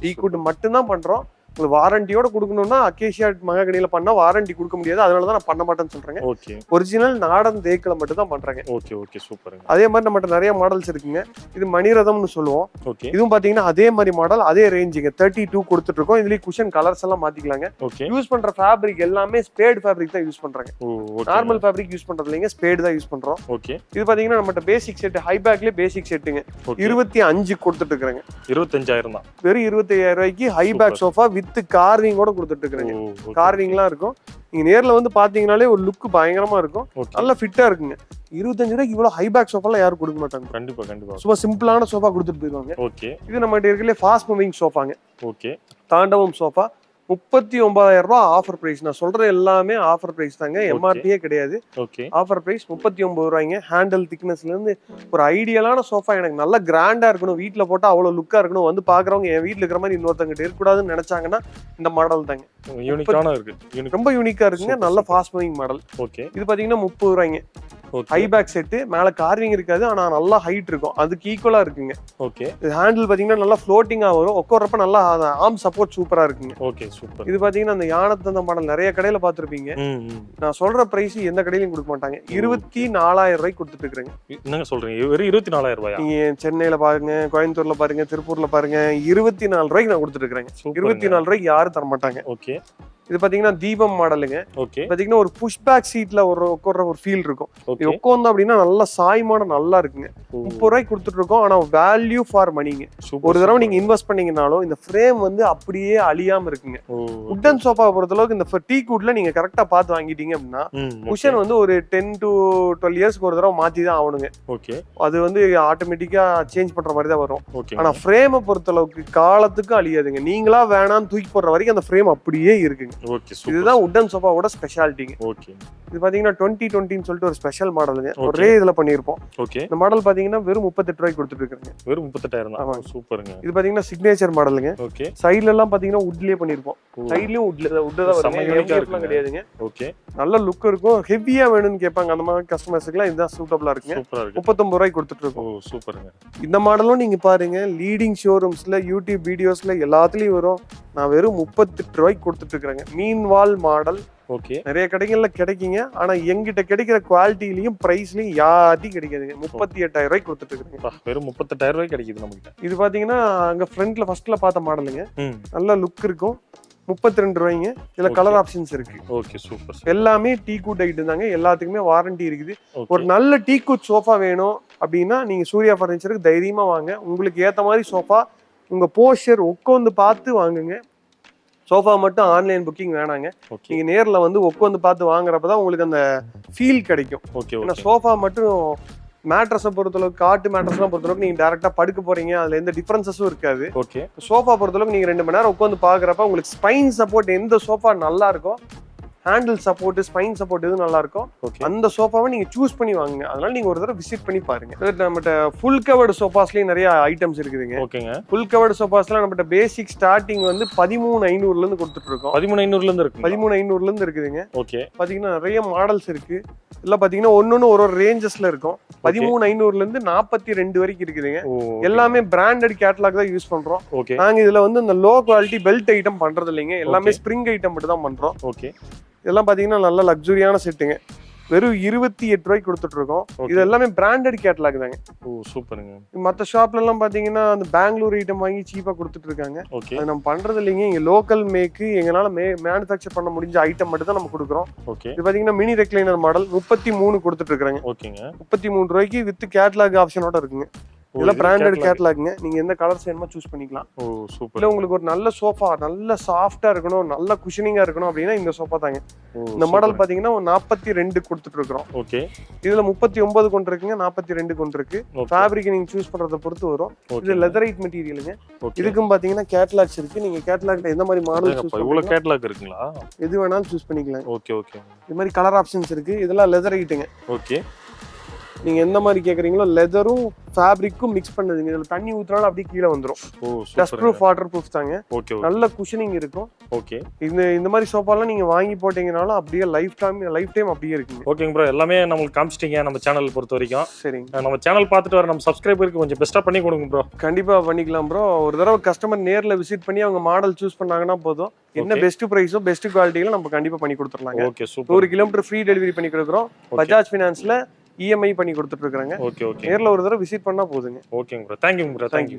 டீ குட் மட்டும் தான் பண்றோம். உங்களுக்கு வாரண்டியோட கொடுக்கணும்னா அக்கேஷியா மகாகனியில பண்ணா வாரண்டி கொடுக்க முடியாது, அதனாலதான் நான் பண்ண மாட்டேன்னு சொல்றேன். ஓகே ஒரிஜினல் நாடன் தேக்கில மட்டும் தான் பண்றாங்க. ஓகே ஓகே சூப்பருங்க. அதே மாதிரி நம்மகிட்ட நிறைய மாடல்ஸ் இருக்குங்க. இது மணிரதம்னு சொல்லுவோம். ஓகே இதுவும் பாத்தீங்கன்னா அதே மாதிரி மாடல், அதே ரேஞ்சுங்க. 32 கொடுத்துட்டு இருக்கோம். இதுலயே குஷன் கலர்ஸ் எல்லாம் மாத்திக்கலாங்க. ஓகே யூஸ் பண்ற ஃபேப்ரிக் எல்லாமே ஸ்பேட் ஃபேப்ரிக் தான் யூஸ் பண்றாங்க. ஓகே நார்மல் ஃபேப்ரிக் யூஸ் பண்றது இல்லைங்க, ஸ்பேட் தான் யூஸ் பண்றோம். ஓகே இது பாத்தீங்கன்னா நம்மகிட்ட பேசிக் செட், ஹை பேக்லயே பேசிக் செட்டுங்க. 25 கொடுத்துட்டு இருக்காங்க. 25,000 தான். வெறும் 25,000 ரூபாய்க்கு high back sofa with carving கூட கொடுத்துட்டு இருக்காங்க. கார்விங்லாம் இருக்கும். நீங்க நேர்ல வந்து பாத்தீங்கன்னாலே ஒரு லுக் பயங்கரமா இருக்கும். நல்லா ஃபிட்டா இருக்குங்க. 25 ரூபாய்க்கு இவ்வளவு ஹை பேக் சோஃபாலாம் யாரும் கொடுக்க மாட்டாங்க. கண்டிப்பா கண்டிப்பா. சும்மா சிம்பிளான சோஃபா கொடுத்துட்டு போயிருவாங்க. ஓகே இது நம்ம கிட்ட இருக்கலே ஃபாஸ்ட் மூவிங் சோஃபாங்க. ஓகே தாண்டவம் சோஃபா 39,000 ரூபாய் ஆஃபர் பிரைஸ். நான் சொல்றது எல்லாமே ஆஃபர் பிரைஸ் தாங்க, எம்ஆர்பியே கிடையாது. ஓகே ஆஃபர் பிரைஸ் 39 ரூபாய்ங்க. ஹேண்டில் திக்னஸ்ல இருந்து ஒரு ஐடியலான சோஃபா, எனக்கு நல்லா கிராண்டா இருக்கணும், வீட்டுல போட்டா அவ்வளவு லுக்கா இருக்கணும், வந்து பாக்குறவங்க என் வீட்டுல இருக்கிற மாதிரி இன்னொருத்தங்கிட்ட இருக்கக்கூடாதுன்னு நினைச்சாங்கன்னா இந்த மாடல் தாங்க. யூனிக்கான இருக்கு. ரொம்ப யூனிக்கா இருக்குங்க. நல்ல ஃபாஸ்ட் மூவிங் மாடல். ஓகே இது பாத்தீங்கன்னா 30 ரூபாய்ங்க. ஹை பேக் செட்டு, மேல கார்விங் இருக்காது, ஆனா நல்லா ஹைட் இருக்கும், அதுக்கு ஈக்குவலா இருக்குங்க. ஓகே இது ஹேண்டில் பாத்தீங்கன்னா நல்லா ஃப்ளோட்டிங்கா வரும், உட்கார்றப்ப நல்லா ஆர்ம் சப்போர்ட் சூப்பரா இருக்குங்க. Okay super. இது பாத்தீங்கன்னா அந்த யானத்தந்த மாடல் நிறைய கடையில பாத்துருப்பீங்க. நான் சொல்ற பிரைஸ் எந்த கடையிலும் கொடுக்க மாட்டாங்க. 24,000 ரூபாய்க்கு கொடுத்துட்டு இருக்காங்க. என்னங்க சொல்றீங்க? வெறும் 24,000 ரூபாயா? நீங்க சென்னையில பாருங்க, கோயம்புத்தூர்ல பாருங்க, திருப்பூர்ல பாருங்க, 24 ரூபாய்க்கு நான் கொடுத்துட்டு இருக்கேன். 24 ரூபாய்க்கு யாரும் தர மாட்டாங்க. ஓகே இது பாத்தீங்கன்னா தீபம் மாடலுங்க. ஓகே பாத்தீங்கன்னா ஒரு புஷ் பேக் சீட்ல ஒரு உட்கார்ற ஒரு ஃபீல் இருக்கும். ஓகே இது உட்கார்ந்தா அப்படின்னா நல்லா சாய்மான நல்லா இருக்குங்க. 30 ரூபாய்க்கு கொடுத்துட்டு இருக்கோம். ஆனா வேல்யூ ஃபார் மணிங்க. ஒரு தடவை நீங்க இன்வெஸ்ட் பண்ணீங்கனாலும் இந்த ஃப்ரேம் வந்து அப்படியே அழியாம இருக்குங்க. உட்டன் சோஃபா பொறுத்தளவுக்கு இந்த டீ குட்ல நீங்க கரெக்டா பார்த்து வாங்கிட்டீங்க அப்படின்னா குஷன் வந்து ஒரு 10 to 12 இயர்ஸ்க்கு ஒரு தடவை மாத்தி தான் ஆகணுங்க. ஓகே அது வந்து ஆட்டோமேட்டிக்கா சேஞ்ச் பண்ற மாதிரி தான் வரும். ஓகே ஆனா ஃப்ரேமை பொறுத்தளவுக்கு காலத்துக்கு அழியாதுங்க. நீங்களா வேணாம்னு தூக்கி போடுற வரைக்கும் அந்த ஃப்ரேம் அப்படியே இருக்குங்க. Okay super. இதுதான் உட்டன் சோஃபாவோட ஸ்பெஷாலிட்டிங்க. ஓகே இது பாத்தீங்கன்னா 2020ன்னு சொல்லிட்டு ஒரு ஸ்பெஷல் மாடலுங்க. ஒரே இதுல பண்ணிருப்போம். ஓகே இந்த மாடல் பாத்தீங்கன்னா வெறும் 38 ரூபாய்க்கு கொடுத்துட்டு இருக்காங்க. வெறும் 38,000 தான். சூப்பருங்க. இது பாத்தீங்கன்னா சிக்னேச்சர் மாடலுங்க. ஓகே சைடுல எல்லாம் பாத்தீங்கன்னா வுட்லயே பண்ணிருப்போம். சைடுலயும் வுட் தான் வருங்க, கிடையாதுங்க. ஓகே நல்ல லுக் இருக்கும். ஹெவியா வேணும்னு கேட்பாங்க, அந்த மாதிரி கஸ்டமர்ஸ்க்குலாம் இதுதான் சூட்டபிளா இருக்குங்க. சூப்பரா இருக்கு. 39 ரூபாய்க்கு கொடுத்துட்டு இருக்கோம். ஓ சூப்பருங்க. இந்த மாடலும் நீங்க பாருங்க, லீடிங் ஷோரூம்ஸ்ல யூடியூப் வீடியோஸ்ல எல்லாத்துலயும் வரும். நான் வெறும் 38 ரூபாய்க்கு கொடுத்துட்டு இருக்கிறேங்க. மீன் வால் மாடல் ஓகே நிறைய கடைகள்ல கிடைக்குங்க. ஆனா எங்கிட்ட கிடைக்கிற குவாலிட்டிலையும் பிரைஸ்லயும் யார்ட்டையும் கிடைக்காதுங்க. 38,000 ரூபாய்க்கு கொடுத்துட்டு இருக்கேன். வெறும் 38,000 ரூபாய்க்கு கிடைக்குது நமக்கு. இது பாத்தீங்கன்னா அங்க ஃப்ரண்ட்ல ஃபர்ஸ்ட்ல பார்த்த மாடலுங்க. நல்ல லுக் இருக்கும். 32 ரூபாய்ங்க. இதுல கலர் ஆப்ஷன்ஸ் இருக்கு. Okay super. எல்லாமே டீ குட் ஐட்டம் தாங்க. எல்லாத்துக்குமே வாரண்டி இருக்குது. ஒரு நல்ல டீ குட் சோஃபா வேணும் அப்படின்னா நீங்க சூர்யா பர்னிச்சருக்கு தைரியமா வாங்க. உங்களுக்கு ஏத்த மாதிரி சோஃபா உங்க போஸ்டர் உட்காந்து பார்த்து வாங்குங்க. சோஃபா மட்டும் ஆன்லைன் புக்கிங் வேணாங்க. நீங்க நேர்ல வந்து உட்காந்து பார்த்து வாங்குறப்பதான் உங்களுக்கு அந்த ஃபீல் கிடைக்கும். ஏன்னா சோஃபா மட்டும் மேட்ரஸை பொறுத்தளவுக்கு, காட்டு மேட்ரஸ்லாம் பொறுத்தளவுக்கு நீங்க டைரக்டா படுக்க போறீங்க, அதுல எந்த டிஃபரன்சஸும் இருக்காது. சோஃபா பொறுத்தளவுக்கு நீங்க 2 மணி நேரம் உட்காந்து பாக்குறப்ப உங்களுக்கு ஸ்பைன் சப்போர்ட் எந்த சோஃபா நல்லா இருக்கும், ஹேண்டில் சப்போர்ட், ஸ்பைன் சப்போர்ட் எது நல்லா இருக்கும், அந்த சோஃபாவை நீங்க சூஸ் பண்ணி வாங்குங்க. அதனால நீங்க ஒரு தடவை விசிட் பண்ணி பாருங்க. நம்மகிட்ட ஃபுல் கவர்டு சோஃபாஸ்லயும் நிறைய ஐட்டம்ஸ் இருக்குதுங்க. ஓகேங்க. ஃபுல் கவர்டு சோஃபாஸ்லாம் நம்மகிட்ட பேசிக் ஸ்டார்டிங் வந்து 13,500ல இருந்து கொடுத்துட்டு இருக்கோம். 13,500ல இருந்து இருக்கு. 13,500ல இருந்து இருக்குதுங்க. ஓகே. பாத்தீங்கன்னா நிறைய மாடல்ஸ் இருக்கு. எல்லாம் பாத்தீங்கன்னா ஒன்னொன்னு ஒரு ரேஞ்சஸ்ல இருக்கும். 13,500ல இருந்து 42 வரைக்கும் இருக்குதுங்க. எல்லாமே பிராண்டட் கேட்டலாக் தான் யூஸ் பண்றோம். நாங்க இதுல வந்து இந்த லோ குவாலிட்டி பெல்ட் ஐட்டம் பண்றது இல்லைங்க. எல்லாமே ஸ்ப்ரிங் ஐட்டம் மட்டும் தான் பண்றோம். ஓகே. இதெல்லாம் பாத்தீங்கன்னா நல்ல லக்ஸுரியான செட்டுங்க. வெறும் 28 ரூபாய்க்கு கொடுத்துட்டு இருக்கோம். இது எல்லாமே பிராண்டட் கேட்டலாக் தாங்க. ஓ சூப்பருங்க. மத்த ஷாப்ல எல்லாம் பாத்தீங்கன்னா அந்த பெங்களூர் ஐட்டம் வாங்கி சீப்பா கொடுத்துட்டு இருக்காங்க. அது நம்ம பண்றது இல்லைங்க. இங்க லோக்கல் மேக்கு எங்களால மேனுஃபேக்சர் பண்ண முடிஞ்ச ஐட்டம் மட்டும் தான் நம்ம கொடுக்குறோம். இது பாத்தீங்கன்னா மினி ரெக்லைனர் மாடல் 33 கொடுத்துட்டு இருக்காங்க. 33 ரூபாய்க்கு வித் கேட்டலாக் ஆப்ஷனோட இருக்குங்க. இதெல்லாம் பிராண்டட் கேட்டலாக்ங்க. நீங்க எந்த கலர்ஸ் வேணுமோ சூஸ் பண்ணிக்கலாம். ஓ சூப்பர். இல்ல உங்களுக்கு ஒரு நல்ல சோஃபா, நல்ல சாஃப்ட்டா இருக்கணும், நல்ல குஷனிங்கா இருக்கணும் அப்படின்னா இந்த சோஃபா தாங்க. இந்த மாடல் பாத்தீங்கன்னா 42 கொடுத்துட்டு இருக்கோம். ஓகே. இதுல 39 கொண்டு இருக்குங்க, 42 கொண்டு இருக்கு. ஃபேப்ரிக் நீங்க சூஸ் பண்றத பொறுத்து வரும். இது லெதரைட் மெட்டீரியலுங்க. இதுக்கும் பாத்தீங்கன்னா கேட்டலாக்ஸ் இருக்கு. நீங்க கேட்டலாக்ல எந்த மாதிரி மாடல் சூஸ் பண்ணலாம். இவ்வளவு கேட்டலாக் இருக்குங்களா? எது வேணாலும் சூஸ் பண்ணிக்கலாம். Okay okay. இது மாதிரி கலர் ஆப்ஷன்ஸ் இருக்கு. இதெல்லாம் லெதரைட்டுங்க. ஓகே. நீங்க எந்த மாதிரி கேக்குறீங்களோ லெதரும் ஃபேப்ரிக்கும் மிக்ஸ் பண்ணதுங்க. இதுல தண்ணி ஊத்துனாலும் அப்படியே கீழே வந்துரும். டஸ்ட் ப்ரூஃப் வாட்டர் ப்ரூஃப் தாங்க. நல்ல குஷனிங் இருக்கும். ஓகே. இந்த மாதிரி சோஃபாலாம் நீங்க வாங்கி போட்டீங்கனாலும் அப்படியே லைஃப் டைம் அப்படியே இருக்குங்க. ஓகேங்க ப்ரோ, எல்லாமே நமக்கு காமிச்சிட்டீங்க நம்ம சேனல் பொறுத்த வரைக்கும். சரிங்க. நம்ம சேனல் பார்த்துட்டு வர நம்ம சப்ஸ்கிரைபருக்கு கொஞ்சம் பெஸ்டா பண்ணி கொடுங்க ப்ரோ. கண்டிப்பா பண்ணிக்கலாம் ப்ரோ. ஒரு தடவை கஸ்டமர் நேர்ல விசிட் பண்ணி அவங்க மாடல் சூஸ் பண்ணாங்கன்னா போதும், என்ன பெஸ்ட் பிரைஸோ பெஸ்ட் குவாலிட்டியில நம்ம கண்டிப்பா பண்ணி கொடுத்துடலாங்க. Okay, super. 1 kilometre free delivery பண்ணி கொடுக்குறோம். பஜாஜ் ஃபினான்ஸ்ல EMI பண்ணி கொடுத்துட்டு இருக்காங்க. Okay okay. நேர்ல ஒரு தடவை விசிட் பண்ணா போதுங்க. ஓகேங்க ப்ரோ, தேங்க்யூ ப்ரோ, தேங்க்யூ.